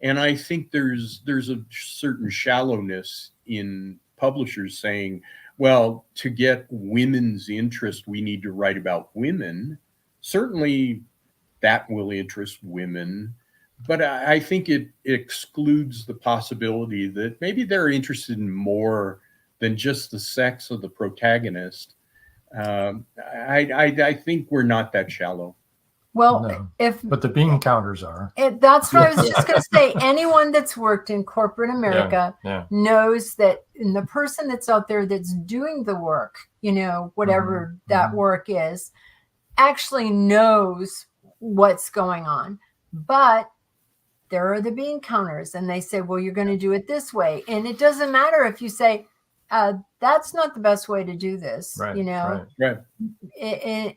And I think there's a certain shallowness in publishers saying, well, to get women's interest, we need to write about women. Certainly that will interest women, but I think it excludes the possibility that maybe they're interested in more than just the sex of the protagonist. I think we're not that shallow. Well, no, but the bean counters are. That's what I was just going to say. Anyone that's worked in corporate America knows that, and the person that's out there that's doing the work, whatever that work is, actually knows what's going on. But there are the bean counters, and they say, well, you're going to do it this way. And it doesn't matter if you say, that's not the best way to do this, Right.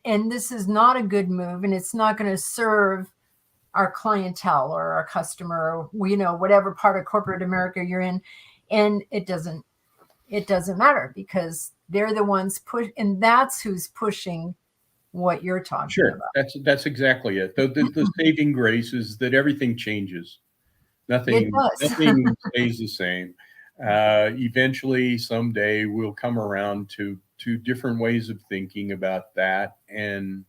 And this is not a good move, and it's not going to serve our clientele or our customer, whatever part of corporate America you're in. And it doesn't matter, because they're the ones and that's who's pushing what you're talking about. That's exactly it. The saving grace is that everything changes. Nothing stays the same. Eventually, someday, we'll come around to different ways of thinking about that. And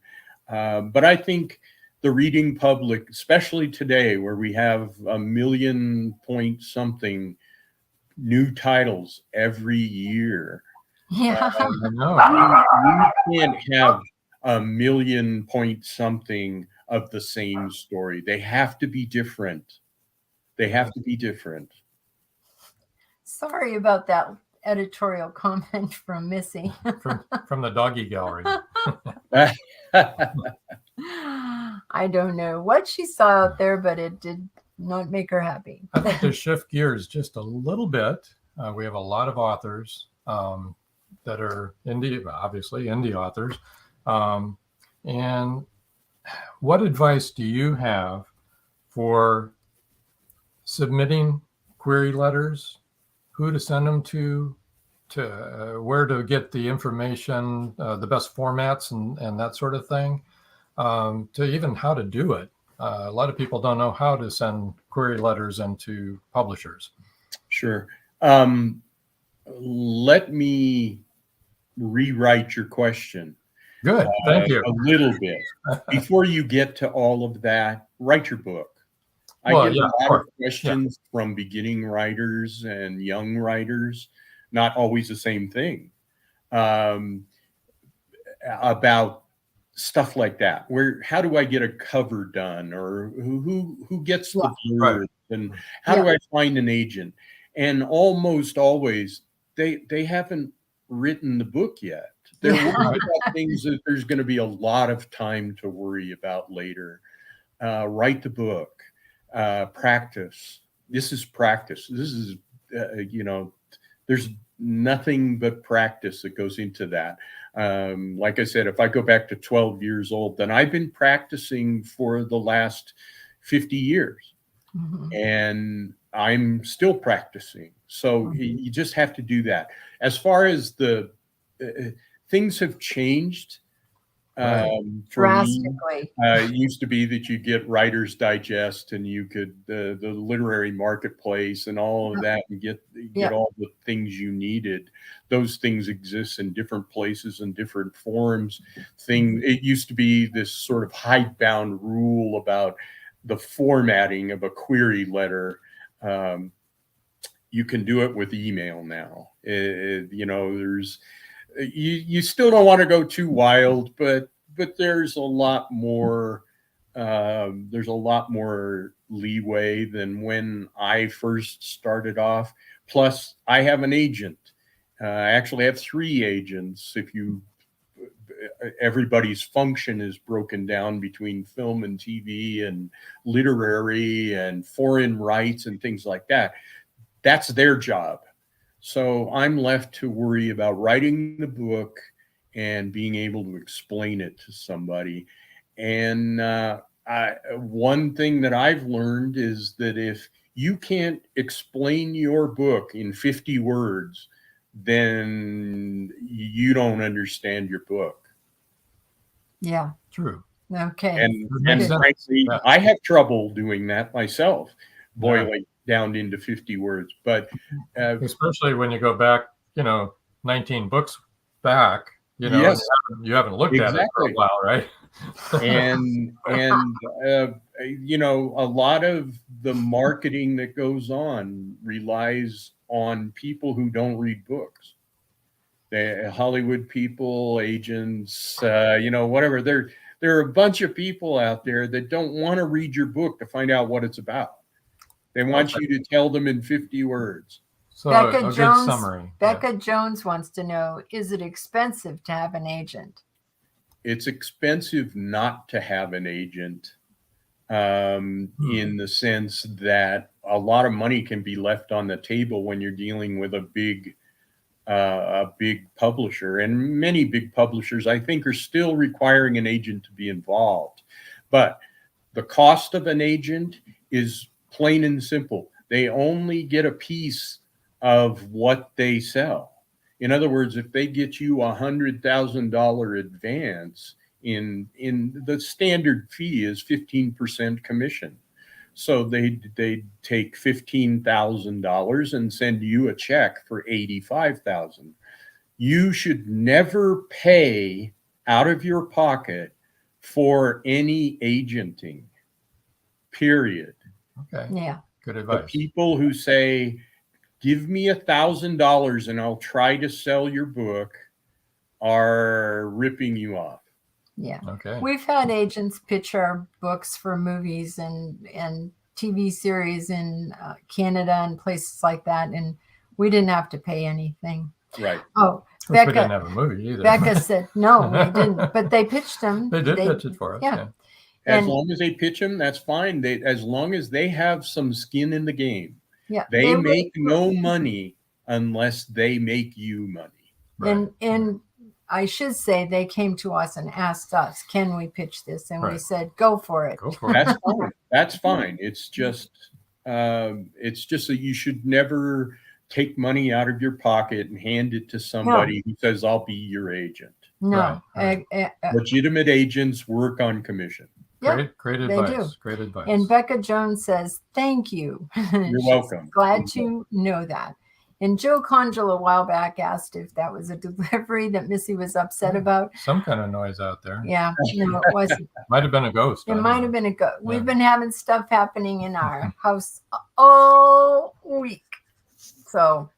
but I think the reading public, especially today, where we have 1 million point something new titles every year. Yeah, I know. You can't have 1 million point something of the same story. They have to be different. They have to be different. Sorry about that editorial comment from Missy. from the doggy gallery. I don't know what she saw out there, but it did not make her happy. I think to shift gears just a little bit, we have a lot of authors that are obviously indie authors. And what advice do you have for submitting query letters, who to send them to where to get the information, the best formats and that sort of thing, to even how to do it? A lot of people don't know how to send query letters into publishers. Sure. Let me rewrite your question. Good. Thank you. A little bit. Before you get to all of that, write your book. I get a lot of questions from beginning writers and young writers, not always the same thing, about stuff like that. How do I get a cover done, or who gets the blurb, and how do I find an agent? And almost always they haven't written the book yet. They're worried about things that there's going to be a lot of time to worry about later. Write the book. Practice. This is practice. This is, there's nothing but practice that goes into that. Like I said, if I go back to 12 years old, then I've been practicing for the last 50 years. Mm-hmm. And I'm still practicing. So you just have to do that. As far as the things have changed, drastically. It used to be that you get Writer's Digest and you could the literary marketplace and all of that, and get all the things you needed. Those things exist in different places and different forms. It used to be this sort of hidebound rule about the formatting of a query letter. You can do it with email now. There's you still don't want to go too wild, but there's a lot more leeway than when I first started off. Plus, I have an agent. I actually have 3 agents. Everybody's function is broken down between film and TV and literary and foreign rights and things like that. That's their job. So I'm left to worry about writing the book and being able to explain it to somebody. And one thing that I've learned is that if you can't explain your book in 50 words, then you don't understand your book. Yeah. True. Okay. And frankly, I have trouble doing that myself, boiling down into 50 words. But especially when you go back, 19 books back, yes, you haven't looked at it for a while, right? and a lot of the marketing that goes on relies on people who don't read books. Hollywood people, agents, whatever. There are a bunch of people out there that don't want to read your book to find out what it's about. They want you to tell them in 50 words. So a good summary. Becca Jones wants to know, is it expensive to have an agent? It's expensive not to have an agent, in the sense that a lot of money can be left on the table when you're dealing with a big publisher. And many big publishers, I think, are still requiring an agent to be involved. But The cost of an agent is plain and simple. They only get a piece of what they sell. In other words, if they get you $100,000 advance, in the standard fee is 15% commission. So they take $15,000 and send you a check for $85,000. You should never pay out of your pocket for any agenting, period. Okay. Yeah. Good The advice. people who say, give me $1,000 and I'll try to sell your book are ripping you off. Yeah. Okay. We've had agents pitch our books for movies and TV series in Canada and places like that, and we didn't have to pay anything. Right. Oh, Which we didn't have a movie either. Becca said, no, we didn't, but they pitched them. They did pitch it for us. Yeah. As long as they pitch them, that's fine. As long as they have some skin in the game. Yeah. They make no money unless they make you money. Right. And I should say they came to us and asked us, can we pitch this? And we Right. said, go for it. Go for it. That's fine. That's fine. It's just that you should never take money out of your pocket and hand it to somebody who says, I'll be your agent. No. Right. Legitimate agents work on commission. Yeah, Great they advice. do. Great advice. And Becca Jones says, thank you. You're She's welcome. Glad to know that. And Joe Conjal a while back asked if that was a delivery that Missy was upset about. Some kind of noise out there. Yeah, no, it wasn't. Might have been a ghost. It might have been a ghost. We've Yeah. been having stuff happening in our house all week. So,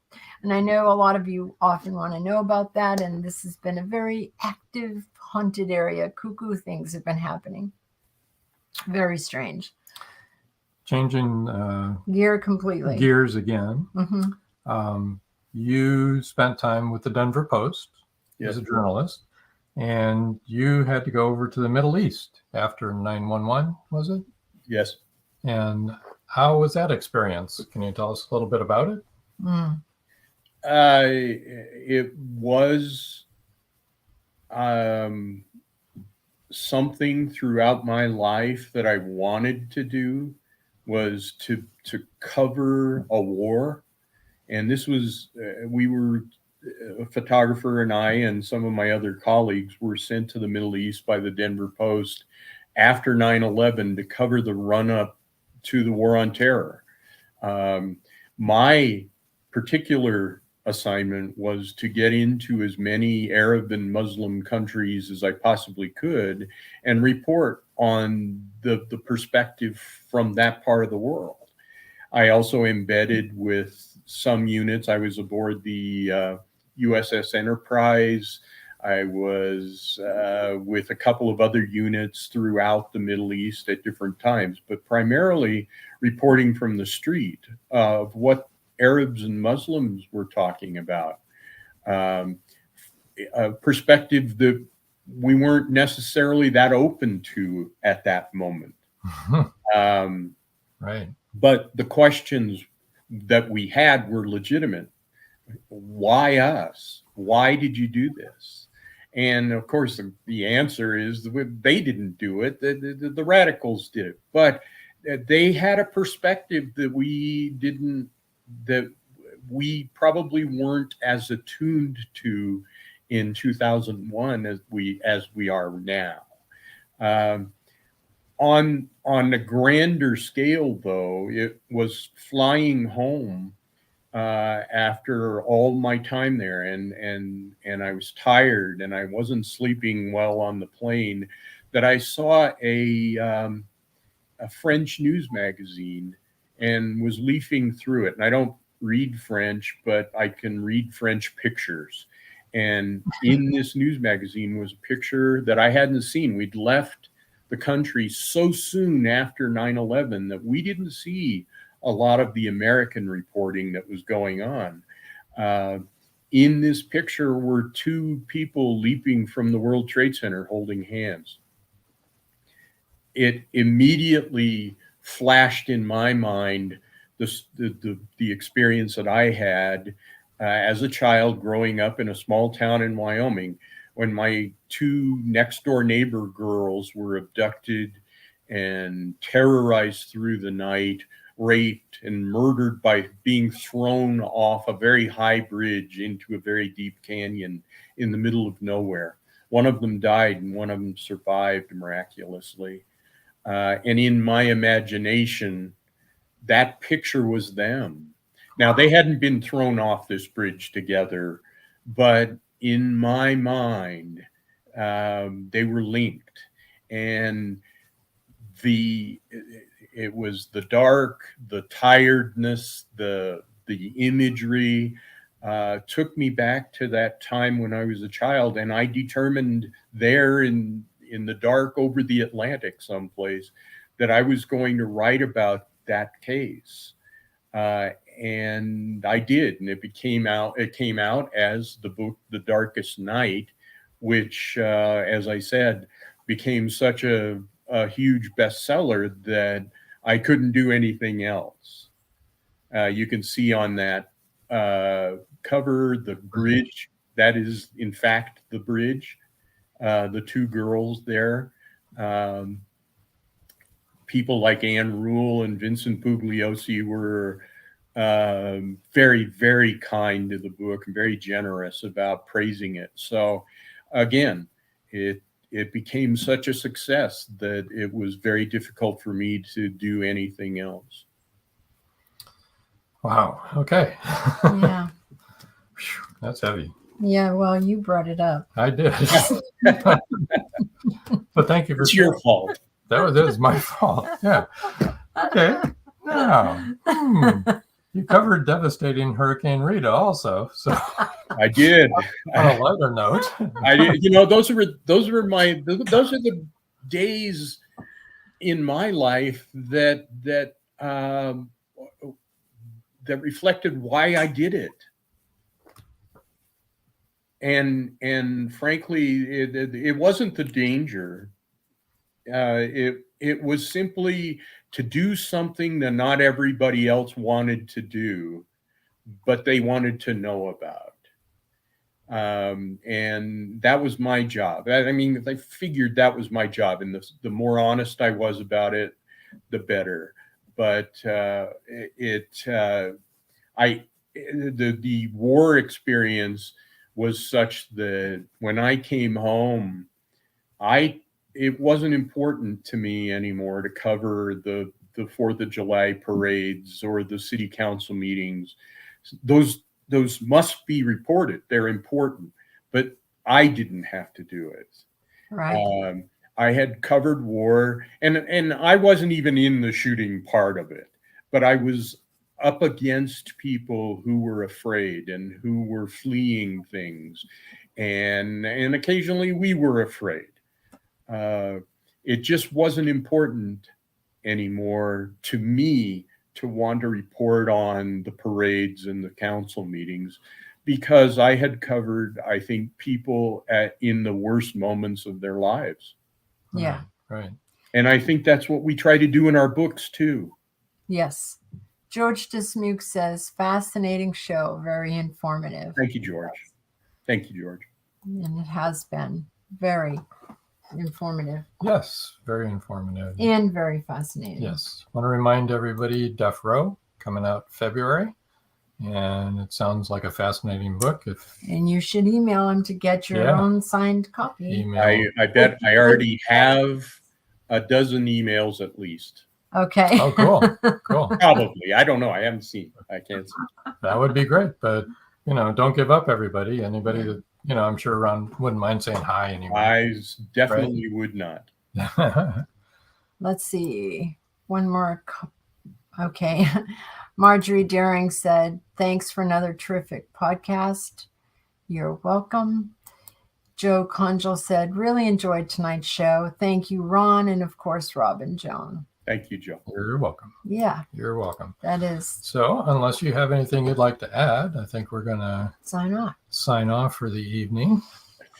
and I know a lot of you often want to know about that. And this has been a very active, haunted area. Cuckoo things have been happening. Very strange. Changing Gear completely. gears again. Mm-hmm. You spent time with the Denver Post as a journalist, and you had to go over to the Middle East after 9/11, was it? Yes. And how was that experience? Can you tell us a little bit about it? It was something throughout my life that I wanted to do, was to cover a war. And this was, we were, a photographer and I and some of my other colleagues were sent to the Middle East by the Denver Post after 9/11 to cover the run-up to the War on Terror. My particular assignment was to get into as many Arab and Muslim countries as I possibly could and report on the perspective from that part of the world. I also embedded with some units. I was aboard the USS Enterprise. I was with a couple of other units throughout the Middle East at different times, but primarily reporting from the street of what Arabs and Muslims were talking about. A perspective that we weren't necessarily that open to at that moment. Right. But the questions that we had were legitimate. Why us? Why did you do this? And of course, the answer is they didn't do it. The radicals did it. But they had a perspective that we didn't, that we probably weren't as attuned to in 2001 as we are now. On a grander scale, though, it was flying home after all my time there, and I was tired and I wasn't sleeping well on the plane, that I saw a French news magazine and was leafing through it. And I don't read French, but I can read French pictures. And in this news magazine was a picture that I hadn't seen. We'd left the country so soon after 9/11 that we didn't see a lot of the American reporting that was going on. In this picture were two people leaping from the World Trade Center holding hands. It immediately flashed in my mind the experience that I had as a child growing up in a small town in Wyoming, when my two next door neighbor girls were abducted and terrorized through the night, raped and murdered by being thrown off a very high bridge into a very deep canyon in the middle of nowhere. One of them died and one of them survived miraculously. And in my imagination, that picture was them. Now, they hadn't been thrown off this bridge together, but in my mind, they were linked. And it was the dark, the tiredness, the imagery took me back to that time when I was a child, and I determined there in the dark over the Atlantic someplace that I was going to write about that case. And I did, and it came out as the book The Darkest Night, which, as I said, became such a huge bestseller that I couldn't do anything else. You can see on that cover the bridge. That is, in fact, the bridge. The two girls there. People like Anne Rule and Vincent Bugliosi were very, very kind to the book and very generous about praising it. So again, it became such a success that it was very difficult for me to do anything else. Wow. Okay. Yeah. That's heavy. Yeah, well, you brought it up. I did. But thank you for It's your fault. That was my fault. Yeah. Okay. Now, you covered devastating Hurricane Rita also. So I did. On a lighter note, I did. You know, those are the days in my life that reflected why I did it. And frankly, it wasn't the danger. It was simply to do something that not everybody else wanted to do, but they wanted to know about. And that was my job. I mean, I figured that was my job, and the more honest I was about it, the better. But the war experience was such that when I came home, it wasn't important to me anymore to cover the 4th of July parades or the city council meetings. Those must be reported. They're important, but I didn't have to do it. Right. I had covered war, and I wasn't even in the shooting part of it, but I was up against people who were afraid and who were fleeing things, and occasionally we were afraid. It just wasn't important anymore to me to want to report on the parades and the council meetings, because I had covered, I think, people in the worst moments of their lives. Yeah. Right. And I think that's what we try to do in our books too. Yes. George Dismuke says, fascinating show, very informative. Thank you, George. Thank you, George. And it has been very informative. Yes, very informative. And very fascinating. Yes. Want to remind everybody, Death Row, coming out February. And it sounds like a fascinating book. And you should email him to get your own signed copy. I bet I already have a dozen emails at least. Okay. Oh, cool. Cool. Probably. I don't know. I haven't seen. I can't see. That would be great. But, don't give up, everybody. Anybody that, I'm sure Ron wouldn't mind saying hi anyway. I definitely would not. Let's see. One more. Okay. Marjorie Daring said, thanks for another terrific podcast. You're welcome. Joe Conjal said, really enjoyed tonight's show. Thank you, Ron, and of course, Rob and Joan. Thank you, Joe. You're welcome. Yeah. You're welcome. That is. So unless you have anything you'd like to add, I think we're going to sign off for the evening.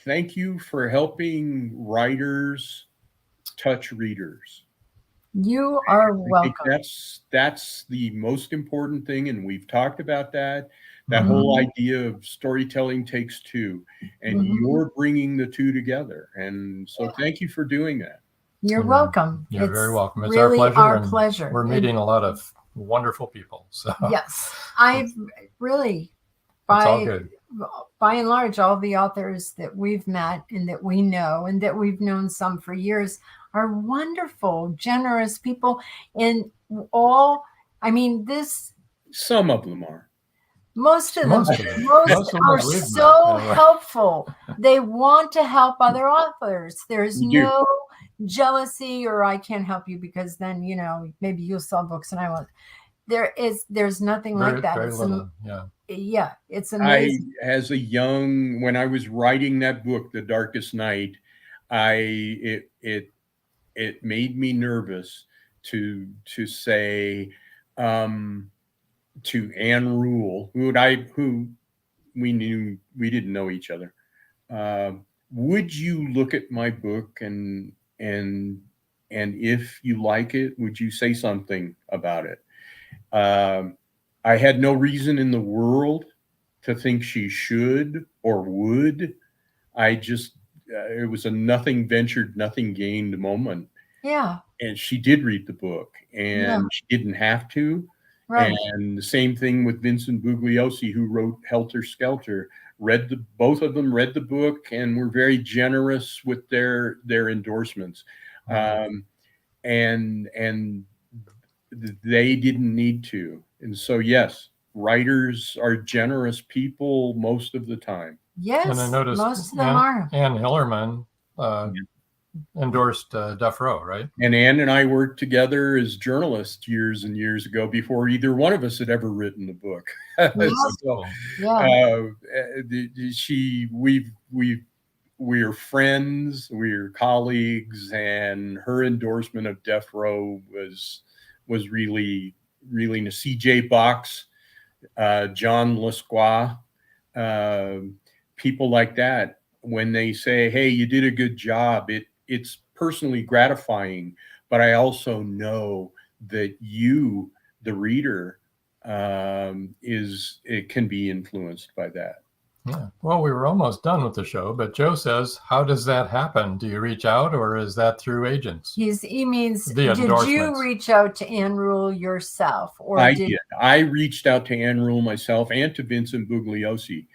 Thank you for helping writers touch readers. You are welcome. That's the most important thing, and we've talked about that. That whole idea of storytelling takes two, and you're bringing the two together. And so thank you for doing that. You're welcome. You're very welcome. It's really our pleasure. Our and pleasure. We're meeting a lot of wonderful people. So yes, I really, it's all good. By and large, all the authors that we've met and that we know and that we've known some for years are wonderful, generous people. And some of them are. Most of them are so helpful. They want to help other authors. There's no jealousy or I can't help you because then, maybe you'll sell books and I won't. There's nothing like that. Very little. Yeah, it's amazing. When I was writing that book, The Darkest Night, it made me nervous to say to Anne Rule, who we knew, we didn't know each other. Would you look at my book and if you like it, would you say something about it? I had no reason in the world to think she should or would. It was a nothing ventured, nothing gained moment. Yeah. And she did read the book and she didn't have to. Right. And the same thing with Vincent Bugliosi, who wrote Helter Skelter. Both of them read the book and were very generous with their endorsements. And they didn't need to. And so, yes, writers are generous people most of the time. Yes, and I noticed most of them are. Anne Hillerman endorsed Duff Row, right? And Anne and I worked together as journalists years and years ago before either one of us had ever written a book. We're friends, we're colleagues, and her endorsement of Death Row was really nice. C.J. Box, John Lasqua, people like that. When they say, "Hey, you did a good job," it's personally gratifying. But I also know that you, the reader, it can be influenced by that. Yeah. Well, we were almost done with the show, but Joe says, how does that happen? Do you reach out or is that through agents? He means, did you reach out to Anne Rule yourself? Or I did. I reached out to Anne Rule myself and to Vincent Bugliosi.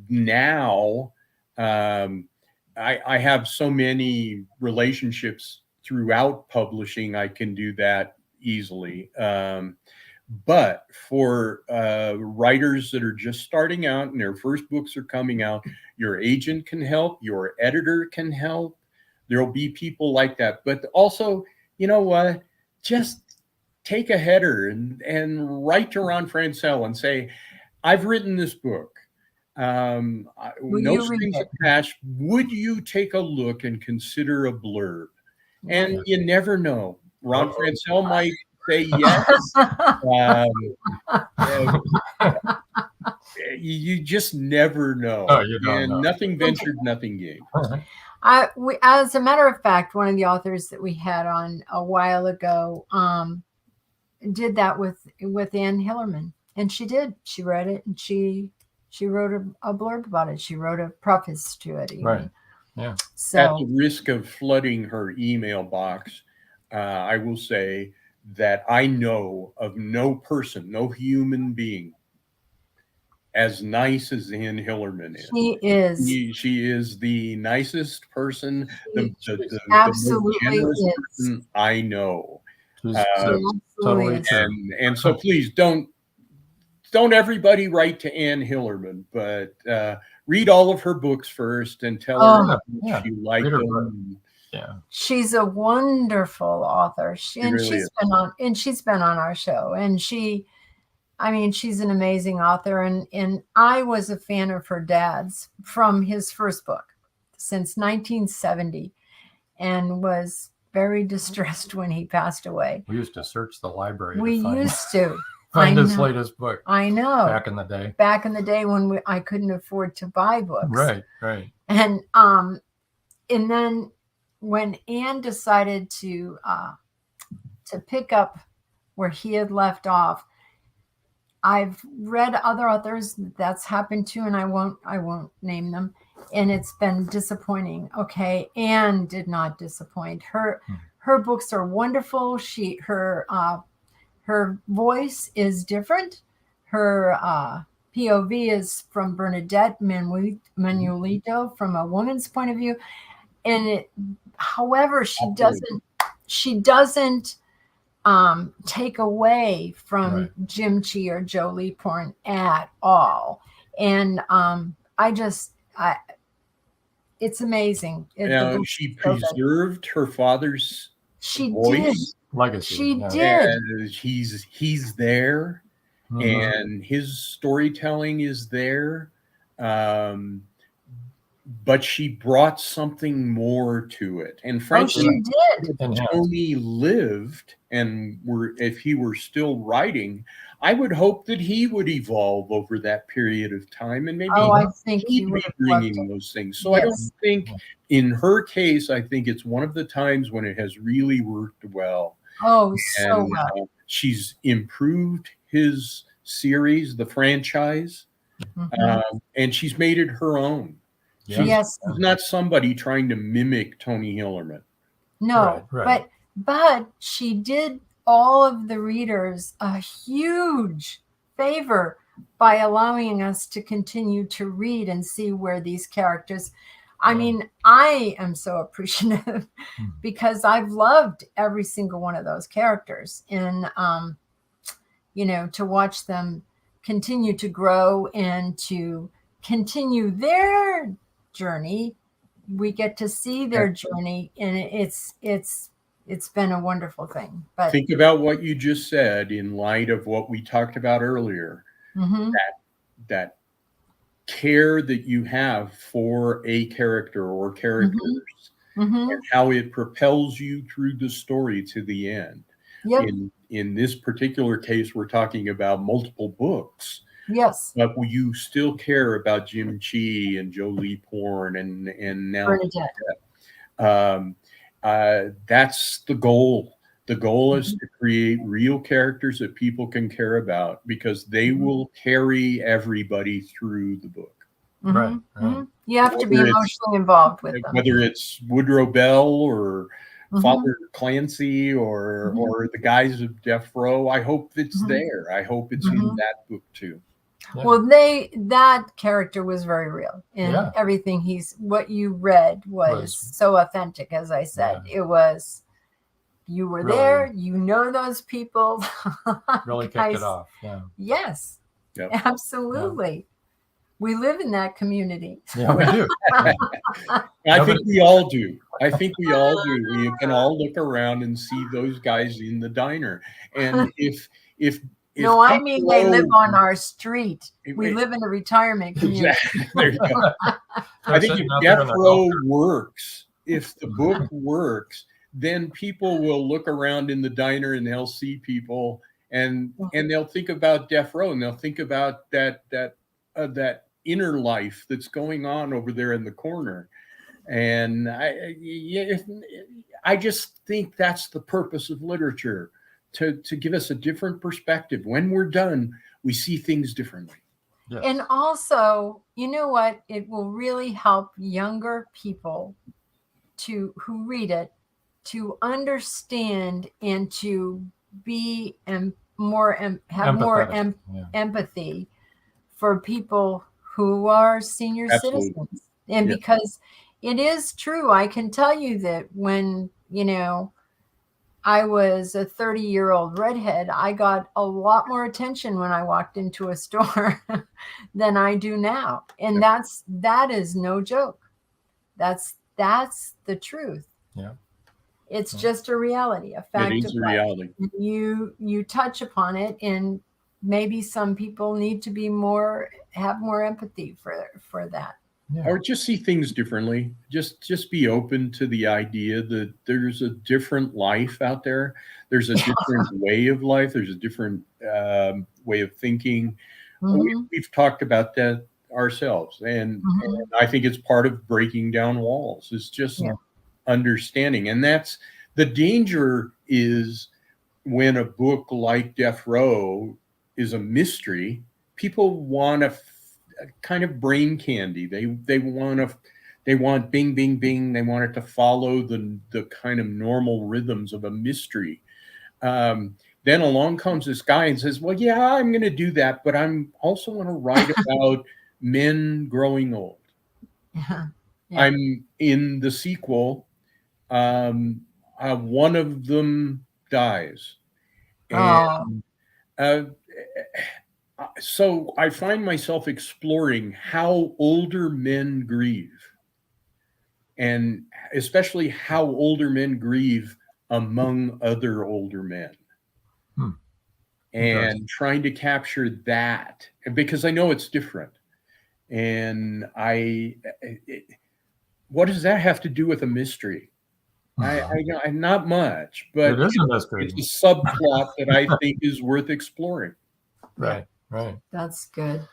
Now, I have so many relationships throughout publishing, I can do that easily. But for writers that are just starting out and their first books are coming out, your agent can help, your editor can help. There'll be people like that. But also, you know what? Just take a header and write to Ron Franscell and say, I've written this book. No strings attached. Would you take a look and consider a blurb? And you never know. Ron Franscell might say yes. You just never know. Oh, you don't know. Nothing ventured, nothing gained. As a matter of fact, one of the authors that we had on a while ago did that with Anne Hillerman, and she did. She read it, and she wrote a blurb about it. She wrote a preface to it. Even. Right. Yeah. So, at the risk of flooding her email box, I will say that I know of no person, no human being as nice as Anne Hillerman is. She is. She is the nicest person, the absolutely most generous is. person I know. Totally true. And so please don't everybody write to Anne Hillerman, but read all of her books first and tell her if you like them. Yeah, she's a wonderful author. She's been on our show, and she's an amazing author. And I was a fan of her dad's from his first book since 1970, and was very distressed when he passed away. We used to search the library. We used to find his latest book. I know. Back in the day. Back in the day when I couldn't afford to buy books. Right. And then when Anne decided to pick up where he had left off, I've read other authors that's happened to, and I won't name them. and it's been disappointing. Okay, Anne did not disappoint. Her books are wonderful. Her voice is different. Her POV is from Bernadette Manuelito, from a woman's point of view, and however, she doesn't take away from Jim Chi or Joe Lee Porn at all. And it's amazing. She preserved her father's voice. Legacy. She did. And he's there, and his storytelling is there. But she brought something more to it. And frankly, she did. If Tony lived and if he were still writing, I would hope that he would evolve over that period of time, and maybe I think he'd be bringing those things. So I don't think, in her case, I think it's one of the times when it has really worked well. Oh, so well. She's improved his series, the franchise, and she's made it her own. She's not somebody trying to mimic Tony Hillerman. No, but she did all of the readers a huge favor by allowing us to continue to read and see where these characters. I mean, I am so appreciative because I've loved every single one of those characters, and to watch them continue to grow and to continue their journey. We get to see their journey, and it's been a wonderful thing. But think about what you just said in light of what we talked about earlier. That care that you have for a character or characters, and how it propels you through the story to the end. In this particular case, we're talking about multiple books. Yes. But you still care about Jim Chi and Joe Lee Porn and now Bernadette. That's the goal. The goal is to create real characters that people can care about, because they will carry everybody through the book. You have to be emotionally involved with them. Whether it's Woodrow Bell or Father Clancy or the guys of Death Row, I hope it's there. I hope it's in that book too. Well, that character was very real, and everything what you read was so authentic. As I said, it was, you were really there, those people. Really kicked it off. Yes, absolutely. We live in that community. Yeah, we do. I think we all do. We can all look around and see those guys in the diner. And if no, I mean, they live on our street. We live in a retirement community. Exactly. There you go. I think if Death Row works, if the book works, then people will look around in the diner and they'll see people, and they'll think about Death Row, and they'll think about that inner life that's going on over there in the corner. And I just think that's the purpose of literature. To give us a different perspective. When we're done, we see things differently. Yes. And also, you know what? It will really help younger people who read it to understand and to be have more empathy for people who are senior citizens. And because it is true, I can tell you that when, I was a 30-year-old redhead, I got a lot more attention when I walked into a store than I do now. And that is no joke. That's the truth. Yeah. It's just a reality, a fact. It is a reality. You touch upon it, and maybe some people need to have more empathy for that. Yeah. Or just see things differently. Just be open to the idea that there's a different life out there. There's a different way of life. There's a different way of thinking. We've talked about that ourselves, and I think it's part of breaking down walls. It's just understanding, and that's the danger. Is when a book like Death Row is a mystery, people want to kind of brain candy. They want bing, bing, bing. They want it to follow the kind of normal rhythms of a mystery. Then along comes this guy and says, well, yeah, I'm going to do that, but I'm also want to write about men growing old. Yeah. I'm in the sequel. One of them dies. And, so I find myself exploring how older men grieve, and especially how older men grieve among other older men. And trying to capture that, because I know it's different. And what does that have to do with a mystery? I not much, but it is a mystery. It's a subplot that I think is worth exploring. Right. That's good.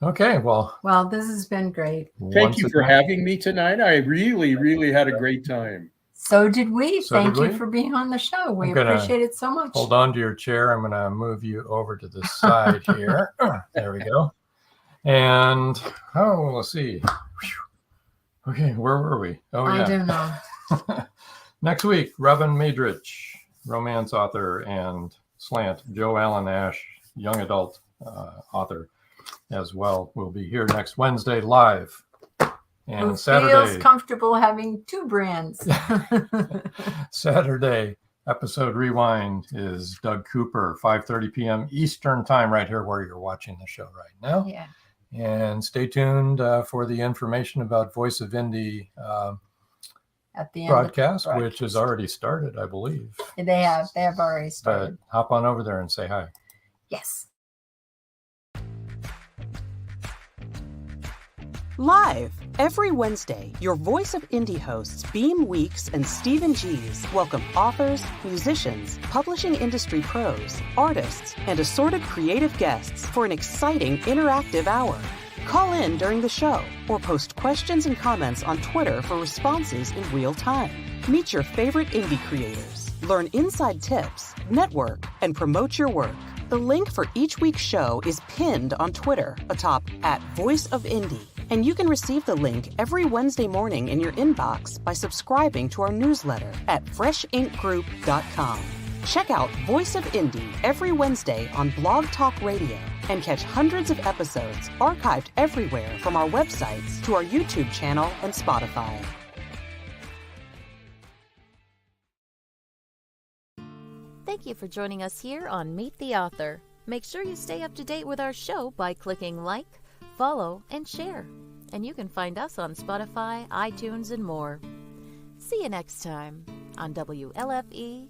Okay, well, this has been great. Thank you for having me tonight. I really, really had a great time. So did we. Thank you for being on the show. We appreciate it so much. Hold on to your chair. I'm going to move you over to the side here. There we go. And, let's see. Okay, where were we? I don't know. Next week, Robin Madrich, romance author and slant. Joe Allen Ash, young adult author as well, will be here next Wednesday live. And who Saturday, feels comfortable having two brands. Saturday episode rewind is Doug Cooper, 5:30 p.m. Eastern time, right here where you're watching the show right now. Yeah. And stay tuned for the information about Voice of Indie at the end broadcast, which has already started, I believe. They have already started. But hop on over there and say hi. Yes. Live every Wednesday, your Voice of Indie hosts Beam Weeks and Stephen G's welcome authors, musicians, publishing industry pros, artists, and assorted creative guests for an exciting interactive hour. Call in during the show or post questions and comments on Twitter for responses in real time. Meet your favorite indie creators, learn inside tips, network, and promote your work. The link for each week's show is pinned on Twitter atop @VoiceOfIndie. And you can receive the link every Wednesday morning in your inbox by subscribing to our newsletter at freshinkgroup.com. Check out Voice of Indie every Wednesday on Blog Talk Radio and catch hundreds of episodes archived everywhere from our websites to our YouTube channel and Spotify. Thank you for joining us here on Meet the Author. Make sure you stay up to date with our show by clicking like, follow, and share. And you can find us on Spotify, iTunes, and more. See you next time on WLFE-